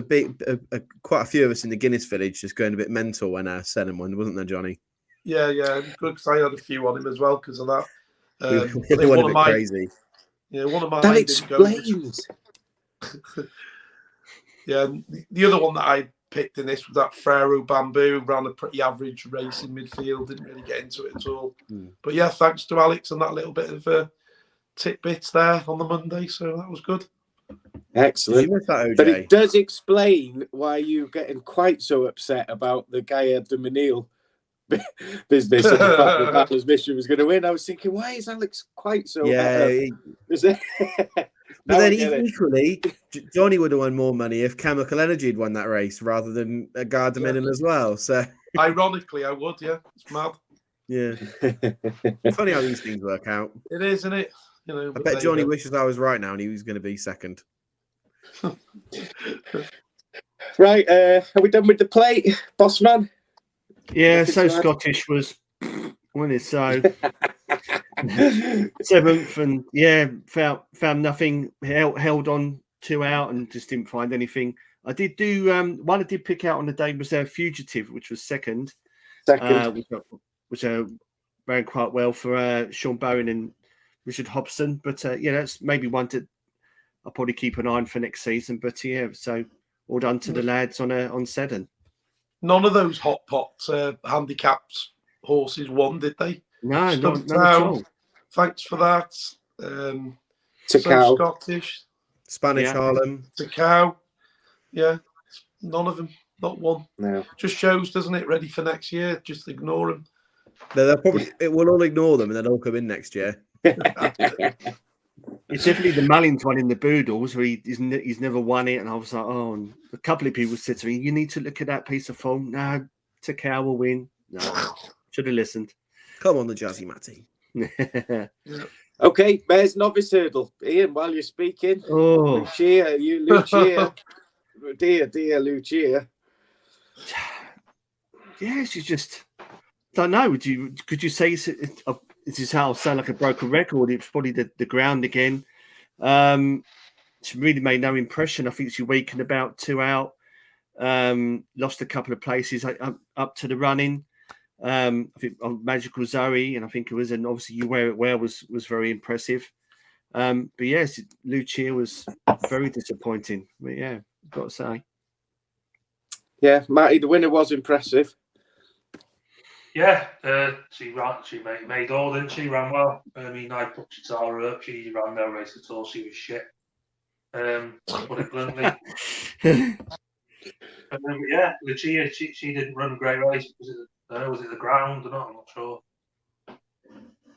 quite a few of us in the Guinness Village just going a bit mental when Seddon won, wasn't there, Johnny? Yeah, it was good because I had a few on him as well because of that. We I think went one a of bit my crazy. one of mine That didn't go. explains. Yeah, the other one that I picked in this was that Pharaoh Bamboo, ran a pretty average race in midfield, didn't really get into it at all. But yeah, thanks to Alex and that little bit of tidbits there on the Monday, so that was good. Excellent. Did you miss that, OJ? But it does explain why you're getting quite so upset about the Gaia de Menil business and the fact that Battler's Mission was going to win. I was thinking, why is Alex quite so Is it? But then equally, Johnny would have won more money if Chemical Energy had won that race rather than Gardamin as well. So ironically, I would. Yeah, it's mad. Yeah, funny how these things work out. It is, isn't it? I bet Johnny wishes I was right now and he was going to be second. Right, are we done with the plate, boss man? Yeah, Nothing so to add? Scottish was when it's so 7th, and yeah, found nothing. Held on 2 out and just didn't find anything. I did do one I did pick out on the day was Fugitive, which was second. Which ran quite well for Sean Bowen and Richard Hobson. But yeah, that's maybe one I'll probably keep an eye on for next season. But yeah, so all done to the lads on Seddon. None of those hot pot handicaps horses won, did they? No, not at all. Thanks for that. Cow. Scottish. Spanish Harlem. To Cow. Yeah, none of them. Not one. No. Just shows, doesn't it? Ready for next year. Just ignore them. We'll all ignore them and then they'll come in next year. It's definitely the Mullins one in the Boodles where he's never won it, and I was like, oh, and a couple of people said to me, "You need to look at that piece of form." No, Takao will win. No, should have listened. Come on, the Jazzy Matty. Okay, there's Novice Hurdle. Ian, while you're speaking, Oh, Lucia, dear Lucia. yeah, she's just don't know. Could you say this is how I sound like a broken record? It's probably the ground again. She really made no impression. I think she weakened about 2 out. Lost a couple of places up to the running. I think Magical Zoe, and I think it was, and obviously You Wear It Well was very impressive. But yes, Lucia was very disappointing. But yeah, got to say. Yeah, Matty, the winner was impressive. Yeah, she made all, didn't she? Ran well. I mean, I put Chitara up. She ran no race at all. She was shit. Put it bluntly. Yeah, Lucia, she didn't run a great race. Was it the ground or not? I'm not sure.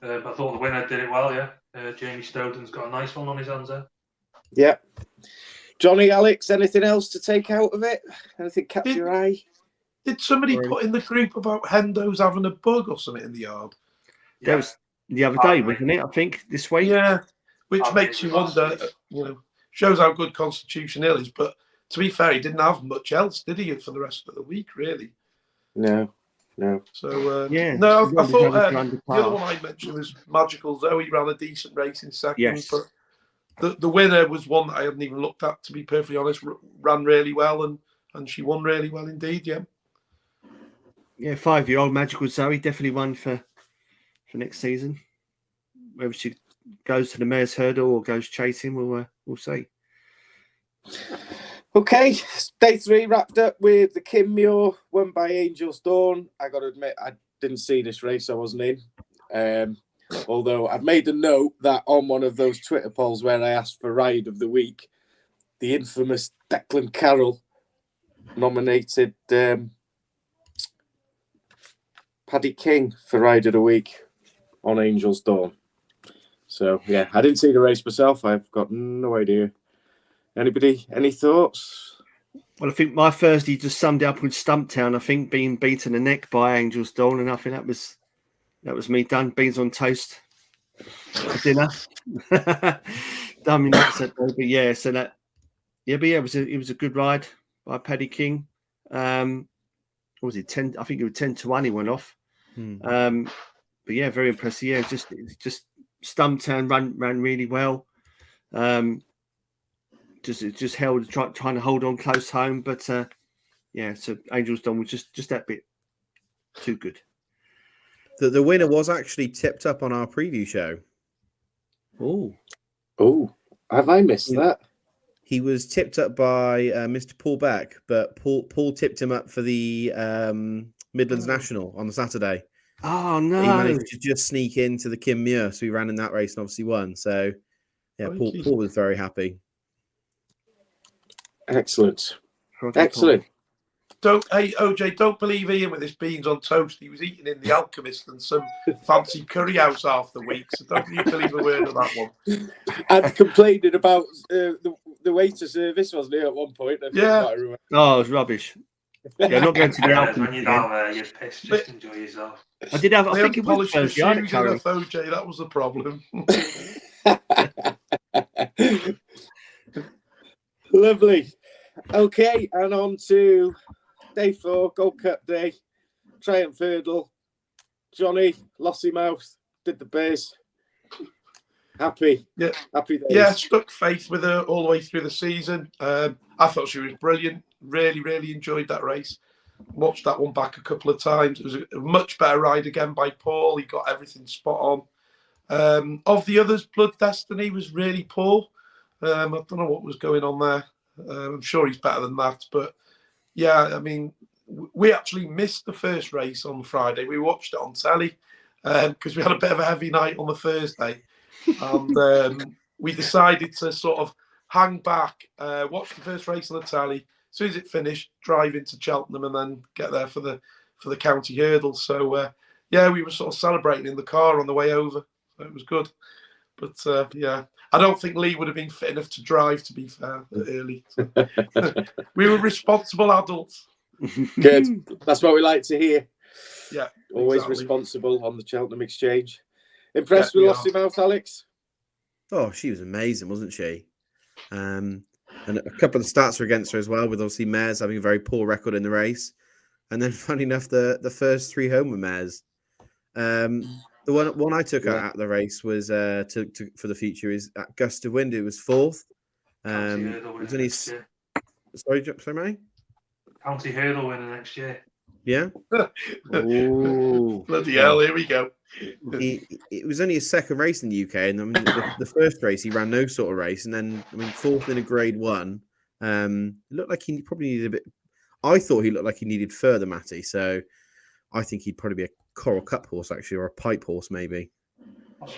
But I thought the winner did it well, yeah. Jamie Stoughton's got a nice one on his hands there. Yeah. Johnny, Alex, anything else to take out of it? Anything catch your eye? Did somebody put in the group about Hendo's having a bug or something in the yard? That was the other day, wasn't it? I think this week. Yeah, which makes you wonder, shows how good Constitution Hill is. But to be fair, he didn't have much else, did he, for the rest of the week, really? No. So, yeah. No, I thought the other one I mentioned was Magical Zoe ran a decent race in second. Yes. But the winner was one that I hadn't even looked at, to be perfectly honest. Ran really well and she won really well indeed, yeah. Yeah, 5-year-old Magical Zoe, definitely one for next season. Whether she goes to the Mayor's Hurdle or goes chasing, we'll see. Okay, day 3 wrapped up with the Kim Muir, won by Angel's Dawn. I got to admit, I didn't see this race. I wasn't in. Although I've made a note that on one of those Twitter polls where I asked for Ride of the Week, the infamous Declan Carroll nominated Paddy King for Ride of the Week on Angel's Dawn. So, yeah, I didn't see the race myself. I've got no idea. Anybody, any thoughts? Well, I think my Thursday just summed it up with Stumptown. I think being beaten the neck by Angel's Dawn, and I think that was me done. Beans on toast for dinner. Done me nuts that day, but yeah. So that, yeah, but yeah, it was a good ride by Paddy King. What was it 10? I think it was 10-1. He went off. But yeah, very impressive. Yeah, just Stumptown ran really well. Just held trying to hold on close home, but yeah. So Angel's Dawn was just that bit too good. The winner was actually tipped up on our preview show. Oh, have I missed that? He was tipped up by Mr. Paul Beck, but Paul tipped him up for the Midlands National on the Saturday. Oh no! He managed to just sneak into the Kim Muir, so he ran in that race and obviously won. So yeah, Paul was very happy. Excellent. Hey OJ, don't believe Ian with his beans on toast. He was eating in the Alchemist and some fancy curry house half the week, so don't you believe a word of that one. And complaining about the waiter service, wasn't he, at one point? Yeah. Oh, it was rubbish. Yeah, not going to the Alchemist. When you're down there, you're pissed. Just enjoy yourself. I did have. I think it was Thursday. Enough, OJ, that was the problem. Lovely. Okay, and on to day 4, Gold Cup day, Triumph Hurdle. Johnny, lossy mouth, did the biz. Happy. Yeah. Happy days. Yeah, stuck faith with her all the way through the season. I thought she was brilliant. Really, really enjoyed that race. Watched that one back a couple of times. It was a much better ride again by Paul. He got everything spot on. Of the others, Blood Destiny was really poor. I don't know what was going on there. I'm sure he's better than that. But yeah, I mean, we actually missed the first race on Friday. We watched it on telly because we had a bit of a heavy night on the Thursday. And we decided to sort of hang back, watch the first race on the telly. As soon as it finished, drive into Cheltenham and then get there for the county hurdle. So yeah, we were sort of celebrating in the car on the way over. So it was good. But yeah, I don't think Lee would have been fit enough to drive, to be fair, early. We were responsible adults. Good. That's what we like to hear. Yeah. Always responsible on the Cheltenham Exchange. Impressed with Lossy Mouth, Alex? Oh, she was amazing, wasn't she? And a couple of the stats were against her as well, with obviously mares having a very poor record in the race. And then, funny enough, the first 3 home were mares. The one I took out at the race was for the future is at Gust of Wind. It was 4th. It was only sorry, mate. County Hurdle winner next year. Yeah. Ooh, bloody hell! Here we go. It was only his second race in the UK, and I mean the first race he ran no sort of race, and then 4th in a Grade 1. It looked like he probably needed a bit. I thought he looked like he needed further, Matty. So I think he'd probably be a Coral Cup horse actually, or a pipe horse maybe,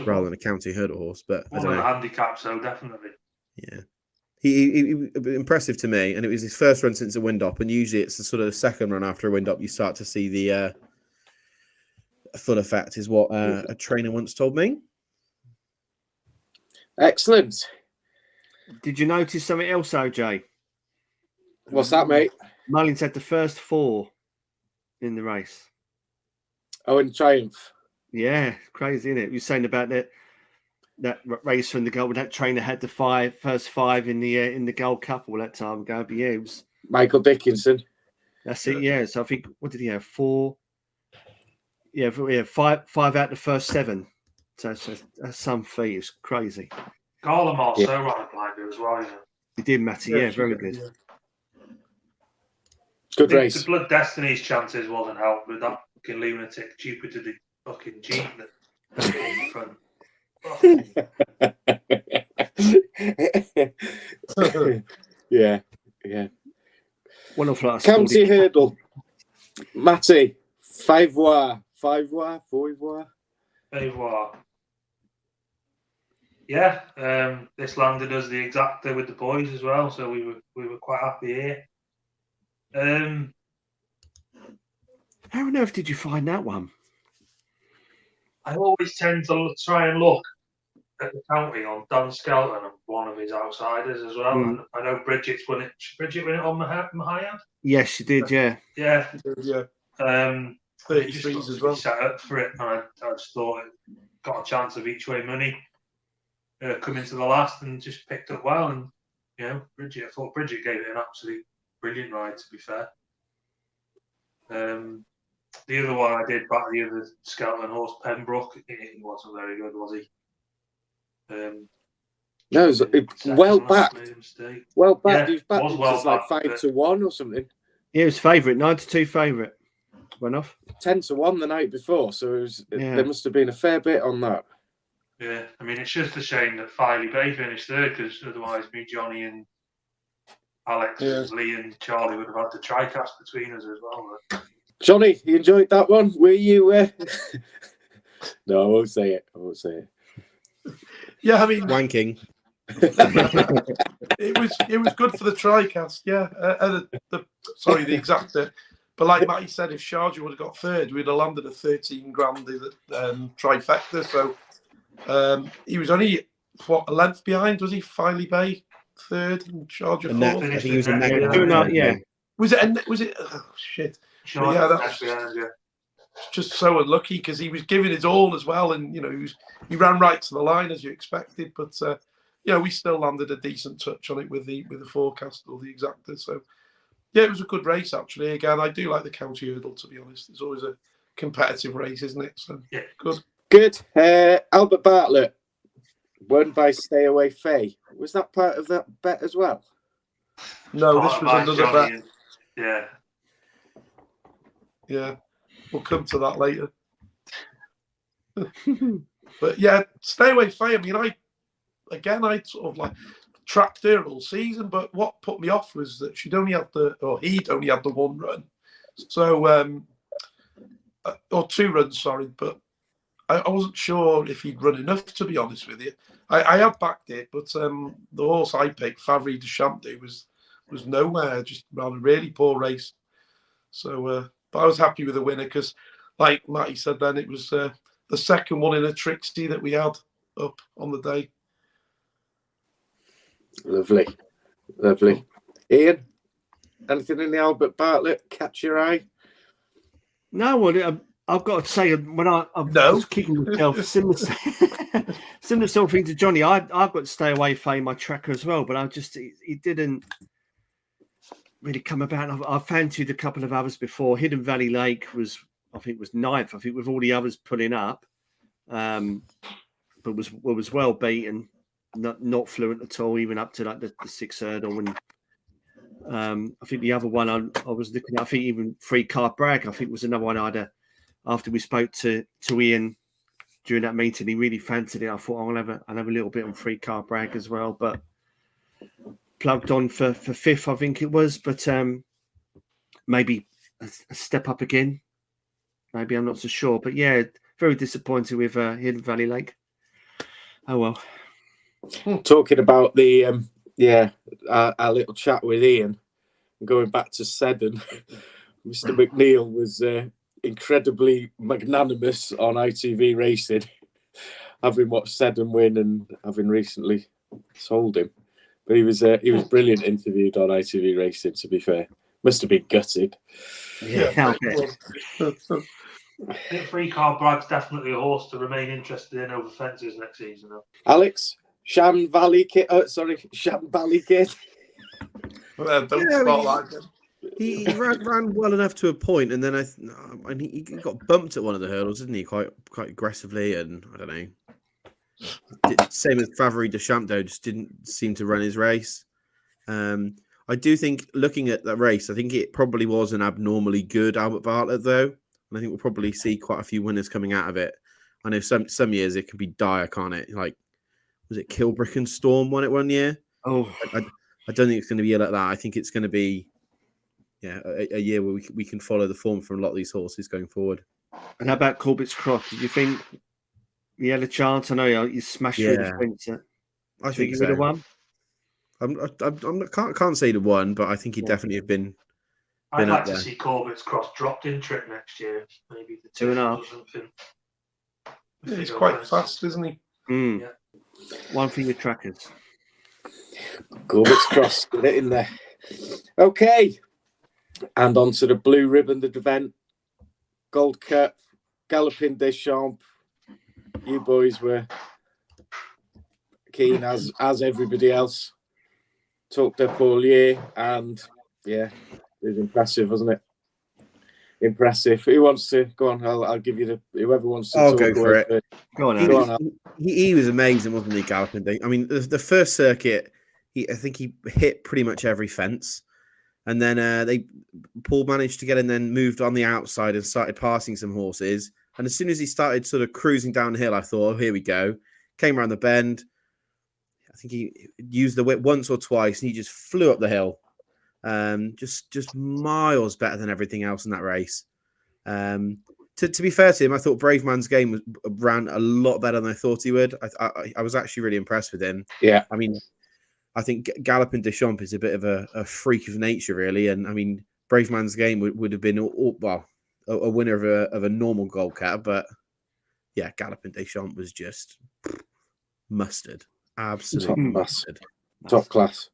rather than a County Hurdle horse. But I don't know. Handicap, so definitely. Yeah, He impressive to me, and it was his first run since a wind up. And usually, it's the sort of second run after a wind up you start to see the full effect. Is what a trainer once told me. Excellent. Did you notice something else, OJ? What's that, mate? Mullins had the first 4 in the race. Oh, in Triumph. Yeah, crazy, isn't it? You were saying about that race from the Gold. That trainer had the first 5 in the Gold Cup all that time ago. But yeah, it was Michael Dickinson. That's it. Yeah. So I think what did he have? 4. Yeah, 5 out the first 7. So that's some feat. It's crazy. Garland also ran a blinder as well. He did, Matty. Yeah, very good. Yeah. Good race. The Blood Destiny's chances wasn't helped with that fucking lunatic Jupiter the fucking Jeep that came in front. Yeah. One of us. County Hurdle. Matty. 5 voix. 5 voix. 4 voix. Yeah, this landed us the exacta with the boys as well, so we were quite happy here. How on earth did you find that one? I always tend to try and look at the county on Dan Skelton and one of his outsiders as well. And I know Bridget's won it. Should Bridget win it on Mahayad? Yes, she did. Yeah. Yeah. 33s as well. Set up for it, and I just thought it got a chance of each way money coming to the last, and just picked up well. And Bridget, I thought Bridget gave it an absolute brilliant ride. To be fair, the other one I did back the other Skelton horse, Pembroke. He wasn't very good, was he? No, it was well backed. Well backed. Yeah, he was backed. was It well was like backed, 5 to 1 or something. Yeah, it was favourite, 9-2 favourite. Went off 10 to 1 the night before, so it was. Yeah. There must have been a fair bit on that. Yeah, I mean, it's just a shame that Filey Bay finished third, because otherwise me, Johnny and Alex, Lee and Charlie would have had the tri-cast between us as well. But... Johnny, you enjoyed that one? Were you? No, I won't say it. Yeah, I mean, Wanking. it was good for the tri-cast. Yeah, the exacta. But like Matty said, if Sharjah would have got third, we'd have landed a 13 grand trifecta. So he was only a length behind, was he? Filey Bay third and Sharjah fourth. I think he was a negative. Yeah. Was it? Oh shit! Yeah, that was just so unlucky because he was giving his all as well, and he ran right to the line as you expected. But we still landed a decent touch on it with the forecast or the exacta. So. Yeah, it was a good race, actually. Again, I do like the County Hurdle, to be honest. It's always a competitive race, isn't it? So, yeah, good. Albert Bartlett, won by Stay Away Faye. Was that part of that bet as well? No, this was another bet. Yeah. Yeah, we'll come to that later. But yeah, Stay Away Faye. I mean, I sort of like... tracked her all season, but what put me off was that he'd only had the 1 run, so or 2 runs, sorry, but I wasn't sure if he'd run enough, to be honest with you. I had backed it, but the horse I picked, Favre de Champde, was nowhere, just ran a really poor race. So, but I was happy with the winner because, like Matty said, then it was the second one in a Trixie that we had up on the day. Lovely. Ian, anything in the Albert Bartlett catch your eye? No, well, I've got to say, when I was kicking myself, similar sort of thing to Johnny, I've got to stay away from my tracker as well, but he didn't really come about. I fancied a couple of others before. Hidden Valley Lake was 9th, I think, with all the others pulling up, but was well beaten. Not fluent at all, even up to like the 6th hurdle. And I think the other one I was looking at, I think even Free Car Bragg, I think was another one after we spoke to Ian during that meeting, he really fancied it. I thought I'll have a little bit on Free Car Bragg as well, but plugged on for 5th, I think it was, but maybe a step up again. Maybe, I'm not so sure, but yeah, very disappointed with Hidden Valley Lake. Oh well. Talking about the our little chat with Ian, going back to Seddon, Mr. McNeil was incredibly magnanimous on ITV Racing, having watched Seddon win and having recently sold him. But he was brilliant interviewed on ITV Racing, to be fair. Must have been gutted. Yeah. I think Free Car Brad's definitely a horse to remain interested in over fences next season, though. Alex, Shan Valley Kid. Don't spotlight him. He ran well enough to a point, and then he got bumped at one of the hurdles, didn't he? Quite aggressively, and I don't know. Same as Favre Deschamps, though, just didn't seem to run his race. I do think, looking at that race, I think it probably was an abnormally good Albert Bartlett, though, and I think we'll probably see quite a few winners coming out of it. I know some years it can be dire, can't it? Like, was it Kilbrick and Storm won it one year? Oh, I don't think it's going to be like that. I think it's going to be a year where we can follow the form from a lot of these horses going forward. and how about Corbett's Cross? Did you think he had a chance? I know you smashed through the fence. I think he so. would have won. Can't say the one, but I think he'd definitely have been. I'd like to see Corbett's Cross dropped in trip next year. Maybe the 2.5. or something. He's quite fast, isn't he? Yeah. One for your trackers. Corbett's Cross, get it in there. Okay. And on to the blue ribbon event. Gold Cup, Galloping Deschamps. You boys were keen as everybody else. Talked up all year, and it was impressive, wasn't it? Impressive. Who wants to go on? I'll give you whoever wants to. I'll go for it. Go on, he was amazing, wasn't he, Galloping? I mean, the first circuit, I think he hit pretty much every fence, and then Paul managed to get in, then moved on the outside and started passing some horses. And as soon as he started sort of cruising downhill, I thought, oh, here we go. Came around the bend. I think he used the whip once or twice, and he just flew up the hill. Just miles better than everything else in that race. To be fair to him, I thought Brave Man's Game ran a lot better than I thought he would. I was actually really impressed with him. Yeah. I mean, I think Galloping Deschamps is a bit of a freak of nature, really. And I mean, Brave Man's Game would have been a winner of a normal Gold Cup, but yeah, Galloping Deschamps was just mustard. Absolutely mustard. Top class.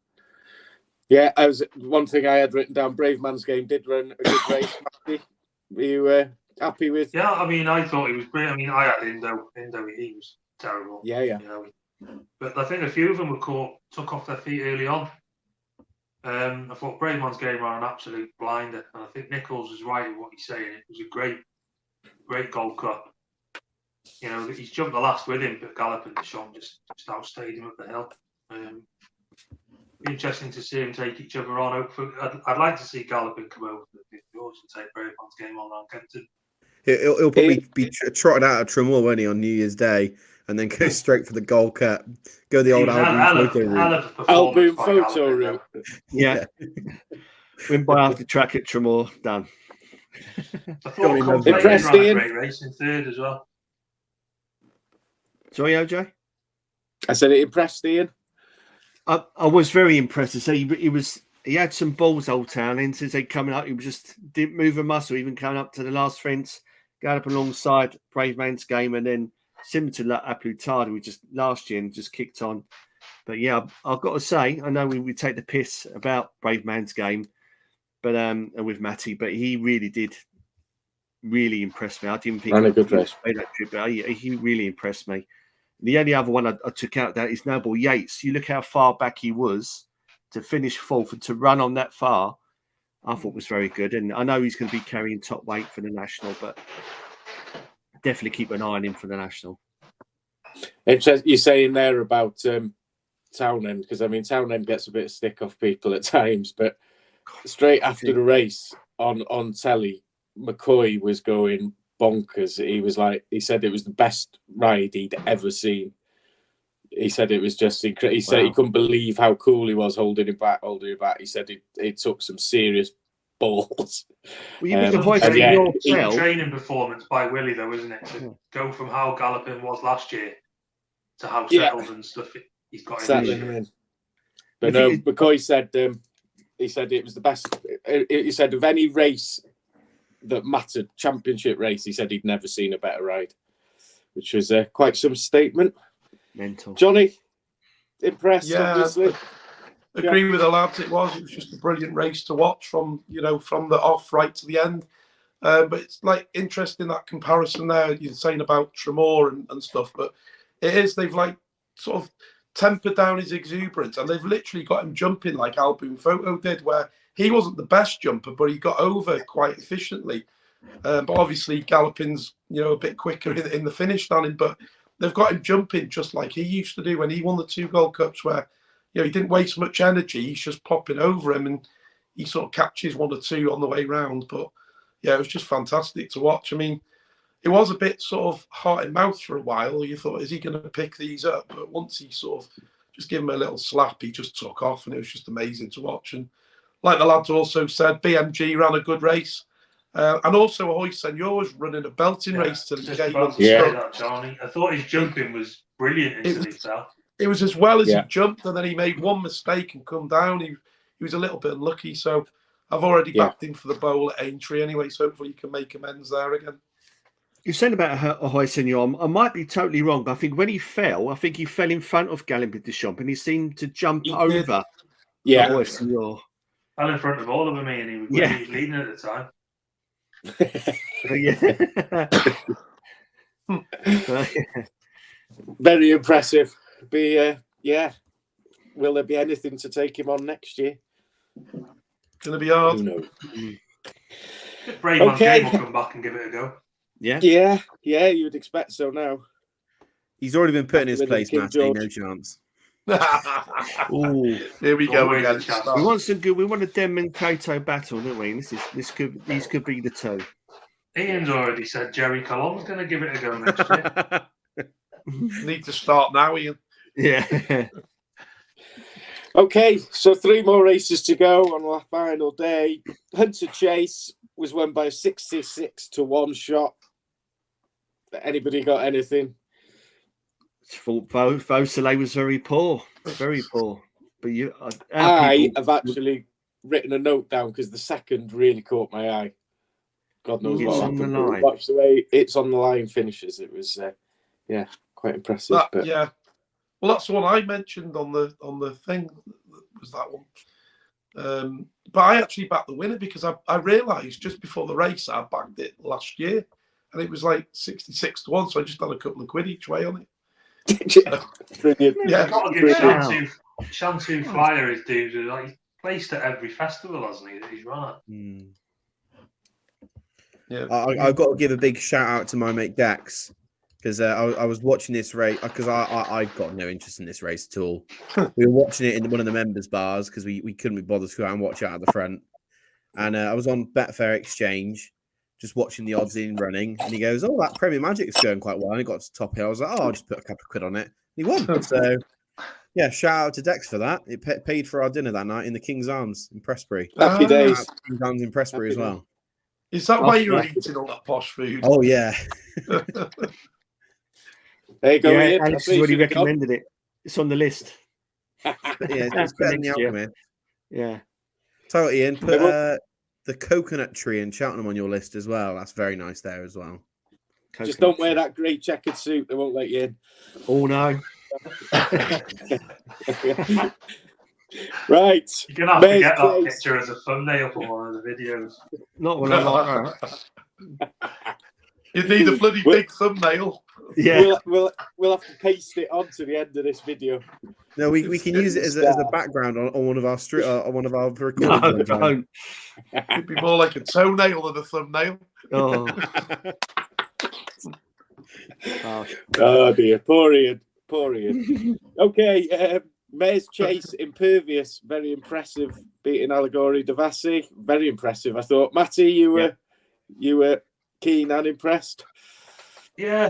Yeah, one thing I had written down. Brave Man's Game did run a good race. Matty, were you happy with? Yeah, I mean, I thought he was great. I mean, I had Indo. He was terrible. Yeah. You know, but I think a few of them took off their feet early on. I thought Brave Man's Game ran an absolute blinder, and I think Nichols was right in what he's saying. It was a great Gold Cup. You know, he's jumped the last with him, but Galloping Deschamps just outstayed him up the hill. Be interesting to see him take each other on. I'd like to see Galloping come over to the George and take Brave Man's Game on Kenton. He'll probably be trotted out of Tremor, won't he, on New Year's Day, and then go straight for the Gold Cup. Go the old Alboom photo route. Yeah. Win by half the track at Tremor. Done. I thought Complete ran a great race in third as well. Sorry, OJ? I said it impressed Ian. I was very impressed to say he had some balls, Old Town, and since they coming up, he just didn't move a muscle, even coming up to the last fence, going up alongside Brave Man's Game, and then similar to La Plutard, we just last year and just kicked on. But yeah, I've got to say, I know we take the piss about Brave Man's Game, but and with Matty, but he really did impress me. I didn't think a good race. But he really impressed me. The only other one I took out that is Noble Yates. You look how far back he was to finish fourth and to run on that far. I thought was very good. And I know he's going to be carrying top weight for the national, but definitely keep an eye on him for the national. Interesting you're saying there about Townend, because I mean Townend gets a bit of stick off people at times, but straight after the race on telly, McCoy was going bonkers. He said it was the best ride he'd ever seen. He said it was just incredible. He said he couldn't believe how cool he was holding it back. He said it took some serious balls. Well, you the voice training performance by Willie, though, isn't it? To go from how Galloping was last year to how settled and stuff he's got in. But no, McCoy said he said it was the best. He said of any race that mattered, championship race, he said he'd never seen a better ride, which was quite some statement. Mental. Johnny, impressed, Yeah, obviously. I agree with the lads. It was just a brilliant race to watch from the off right to the end. But it's like interesting that comparison there you're saying about Tremor and stuff. But it is, they've like sort of tempered down his exuberance, and they've literally got him jumping like Album Photo did, where he wasn't the best jumper, but he got over quite efficiently. But obviously galloping's a bit quicker in the finish standing. But they've got him jumping just like he used to do when he won the 2 Gold Cups, where he didn't waste much energy. He's just popping over him, and he sort of catches 1 or 2 on the way round. But yeah, it was just fantastic to watch. I mean, it was a bit sort of heart and mouth for a while. You thought, is he going to pick these up? But once he sort of just gave him a little slap, he just took off, and it was just amazing to watch. And like the lads also said, BMG ran a good race. And also, Ahoy Senor was running a belting race till he came up. That, Johnny. I thought his jumping was brilliant until he fell. It was as well as he jumped, and then he made one mistake and come down. He was a little bit unlucky, so I've already backed him for the bowl at Aintree anyway, so hopefully he can make amends there again. You're saying about Ahoy Senor, I might be totally wrong, but I think when he fell in front of Galloping Deschamps, and he seemed to jump over. Yeah. Ahoy Senor. Fell in front of all of them, and he was leading at the time. Very impressive. Will there be anything to take him on next year? Gonna be hard. Who knows? Brave Jane will come back and give it a go. Yeah, you would expect so now. He's already been put in his place, Matty. No chance. Ooh, here we go again. We want a Denman Cato battle, don't we? These could be the 2. Ian's already said Jerry Colon's going to give it a go next year. Need to start now, Ian. Yeah. Okay, so 3 more races to go on our final day. Hunter Chase was won by a 66 to 1 shot. Anybody got anything? Vaucelet was very poor. But I have actually written a note down because the second really caught my eye. God knows what happened. On the line. Watch the way it's on the line finishes. It was, quite impressive. Yeah. Well, that's the one I mentioned on the thing. Was that one? But I actually backed the winner because I realised just before the race I backed it last year, and it was like 66 to 1. So I just had a couple of quid each way on it. Brilliant. Yeah, got to give Shantu Flyer his dues. Like, he's placed at every festival, hasn't he? That he's run at. Yeah, I've got to give a big shout out to my mate Dax because I was watching this race because I've got no interest in this race at all. We were watching it in one of the members' bars because we couldn't be bothered to go out and watch it out at the front. And I was on Betfair Exchange just watching the odds in running, and he goes, "Oh, that Premier Magic is going quite well." And he got to the top here. I was like, "Oh, I'll just put a couple of quid on it." And he won. So, yeah, shout out to Dex for that. It paid for our dinner that night in the King's Arms in Prestbury. Happy days. King's Arms in Prestbury as well. Is that why you're eating all that posh food? Oh yeah. There you go. Yeah, Ian. Alex has already recommended it. It's on the list. Yeah, it's better than the Alchemy. Yeah. Tell you what, Ian, put the coconut tree in Cheltenham on your list as well. That's very nice there as well. Just don't wear that grey checkered suit. They won't let you in. Oh, no. Right. You're going to have to get that picture as a thumbnail for one of the videos. Not one I like that. You need a bloody big thumbnail. Yeah. We'll have to paste it onto the end of this video. No, we can use it as a background on one of our recordings. No, don't. It'd be more like a toenail than a thumbnail. Oh. Oh dear, poor Ian. Okay, Mayor's Chase, Impervious, very impressive, beating Allegory Devassi. Very impressive, I thought. Matty, you were keen and impressed. Yeah,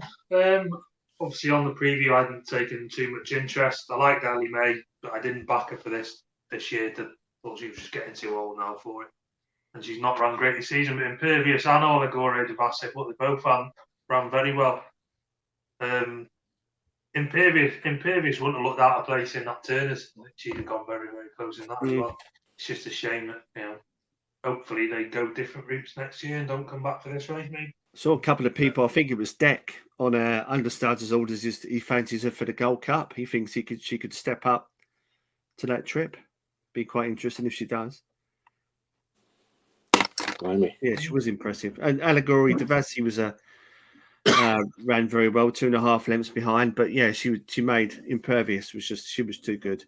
obviously on the preview I hadn't taken too much interest. I liked Ali May, but I didn't back her for this year. Thought she was just getting too old now for it. And she's not run great this season, but Impervious and Allegory Devassi, but they both ran very well. Imperious wouldn't have looked out of place in that Turners. She'd have gone very, very close in that as well. It's just a shame that, hopefully they go different routes next year and don't come back for this race, maybe. Saw a couple of people, I think it was Deck, on understarters orders. He fancies her for the Gold Cup. He thinks she could step up to that trip. Be quite interesting if she does. Blimey. Yeah, she was impressive. And Allegory Devassi was ran very well, 2.5 lengths behind. But yeah, she made Impervious. She was too good.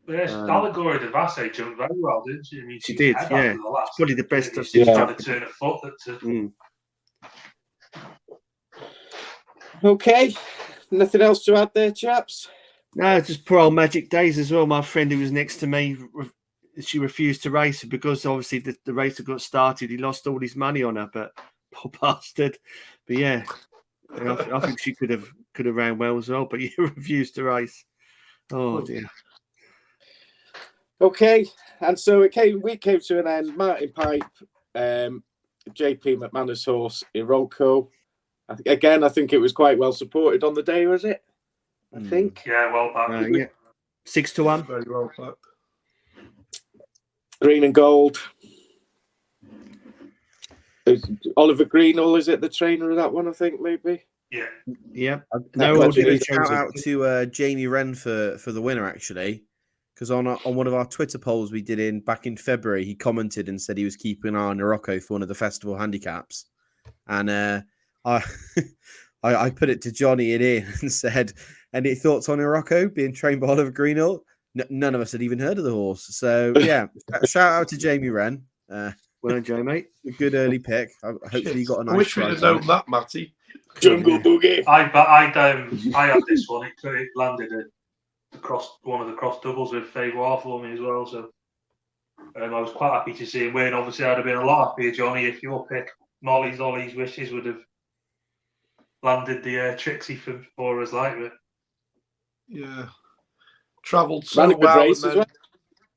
Yes, Allegory Devassi jumped very well, didn't she? I mean, she did. Yeah, probably the best of the trying to turn a foot. Okay, nothing else to add there, chaps? No, just poor old Magic Days as well. My friend who was next to me, she refused to race because obviously the race had got started. He lost all his money on her, but poor bastard. But yeah, I think she could have ran well as well, but he refused to race. Oh dear. Okay, and so we came to an end. Martin Pipe, JP McManus horse, Iroko. I think it was quite well supported on the day, was it? I think. Yeah, well backed. Yeah. 6-1. Very well backed. Green and gold. Oliver Greenall, is it the trainer of that one? I think maybe. Yeah. Shout out to Jamie Wren for the winner actually, because on one of our Twitter polls we did back in February, he commented and said he was keeping an eye on Morocco for one of the festival handicaps, and I put it to Johnny and Ian and said, "Any thoughts on Morocco being trained by Oliver Greenall?" None of us had even heard of the horse. So yeah, shout out to Jamie Wren. Well done, Joe, mate. A good early pick. Hopefully you got a nice. I wish we'd have known that, Matty. Jungle Boogie. I had this one. It landed one of the cross doubles with Favour for me as well. So I was quite happy to see him win. Obviously, I'd have been a lot happier, Johnny, if your pick, Molly's Ollie's Wishes, would have landed the Trixie for us like it. Yeah. Travelled so well. Race as well.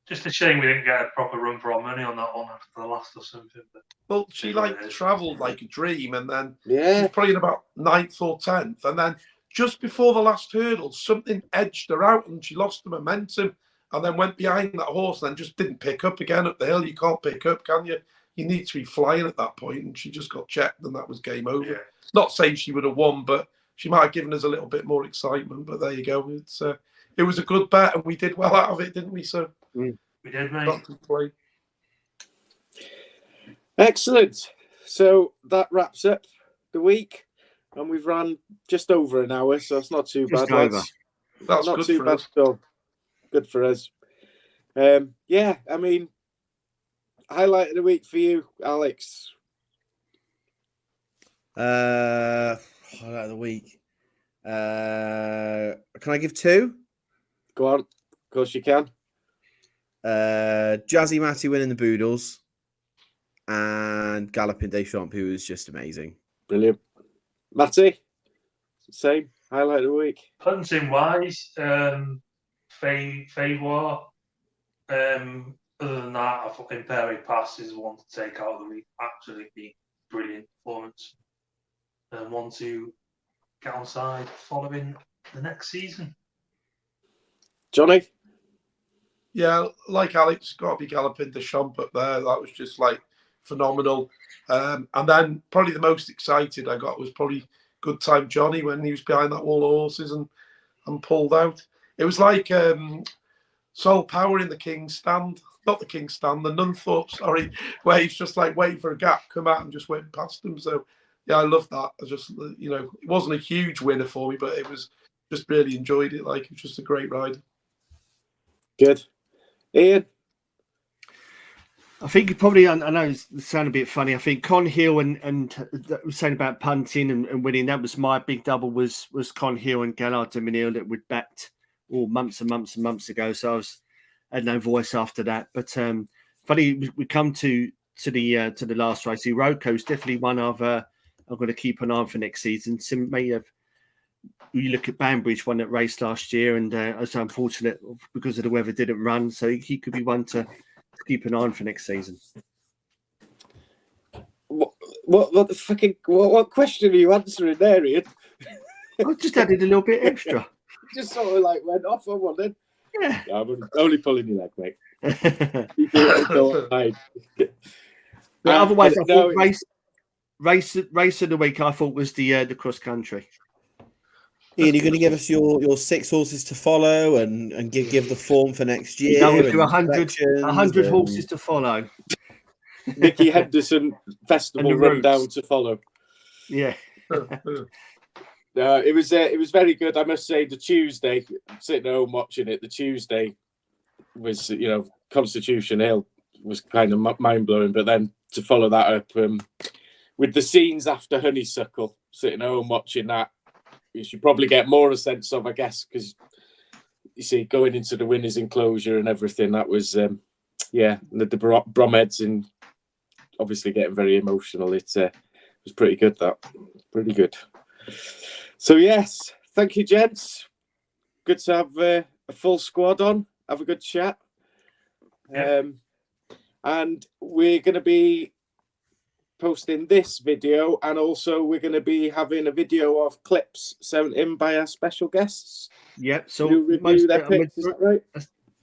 Just a shame we didn't get a proper run for our money on that one after the last or something. But well, she travelled like a dream, and then she was probably in about 9th or 10th, and then just before the last hurdle, something edged her out, and she lost the momentum, and then went behind that horse, and then just didn't pick up again up the hill. You can't pick up, can you? You need to be flying at that point, and she just got checked, and that was game over. Yeah. Not saying she would have won, but she might have given us a little bit more excitement. But there you go. It was a good bet, and we did well out of it, didn't we? So we did, mate. Not to complain. Excellent. So that wraps up the week, and we've run just over an hour, so it's not too bad. That's not good too for bad us. at all. Good for us. Yeah, I mean, highlight of the week for you, Alex. Highlight of the week. Can I give 2? Go on. Of course you can. Jazzy Matty winning the Boodles and Galloping Deschamps, who was just amazing. Brilliant. Matty, same highlight of the week. Punting wise, Favour. Other than that, I thought Imperial Pass is one to take out of the week. Absolutely brilliant performance. And one to get on side following the next season. Johnny? Yeah, like Alex, got to be Galloping Deschamps up there. That was just like phenomenal. And then probably the most excited I got was probably Good Time Johnny when he was behind that wall of horses and pulled out. It was like Soul Power in the King's Stand. Not the King's Stand, the Nunthorpe, sorry, where he's just like waiting for a gap, come out and just went past him. So, yeah, I love that. I just, it wasn't a huge winner for me, but it was just really enjoyed it. Like, it was just a great ride. Good. Ian? I think probably, I know it sounds a bit funny. I think Con Hill and was saying about punting and winning. That was my big double was Con Hill and Gallard de Menil that we'd backed all months and months and months ago. So I had no voice after that. But funny, we come to the last race. Iroko is definitely one I'm going to keep an eye on for next season. You look at Banbridge, one that raced last year, and it's unfortunate because of the weather didn't run. So he could be one to keep an eye on for next season. What question are you answering there, Ian? I just added a little bit extra. just sort of like went off on one then. Yeah. I'm only pulling your leg, mate. But otherwise, I thought race of the week, I thought was the cross country. Ian, you're going to give us your 6 horses to follow and give the form for next year. No, we'll do 100 horses to follow. Nicky Henderson Festival rundown to follow. Yeah. It was very good. I must say, the Tuesday, sitting at home watching it, the Tuesday was, Constitution Hill was kind of mind blowing. But then to follow that up with the scenes after Honeysuckle, sitting at home watching that, you should probably get more a sense of, I guess, because you see, going into the winners' enclosure and everything, that was, the Bromheads and obviously getting very emotional. It was pretty good, that. Pretty good. So, yes, thank you, gents. Good to have a full squad on. Have a good chat. Yeah. And we're going to be posting this video, and also we're going to be having a video of clips sent in by our special guests. Yep. So review their picks, is that right?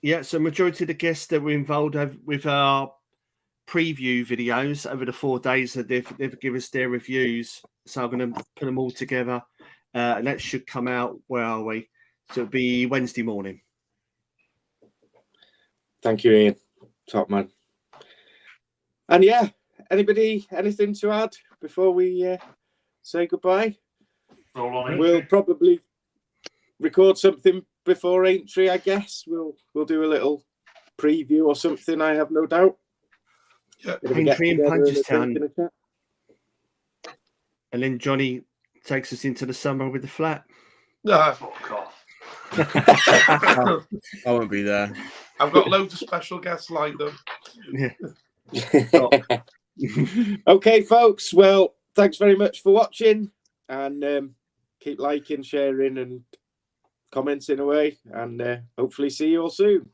Yeah. So majority of the guests that were involved with our preview videos over the 4 days that they've given us their reviews. So I'm going to put them all together, and that should come out. Where are we? So it'll be Wednesday morning. Thank you, Ian. Top man. And yeah. Anything to add before we say goodbye? We'll probably record something before Aintree, I guess. We'll do a little preview or something, I have no doubt. Yeah. Aintree and Punchestown. And then Johnny takes us into the summer with the flat. No, Fuck off. I won't be there. I've got loads of special guests lined up. Yeah. Okay, folks. Well, thanks very much for watching, and keep liking, sharing, and commenting away, and hopefully see you all soon.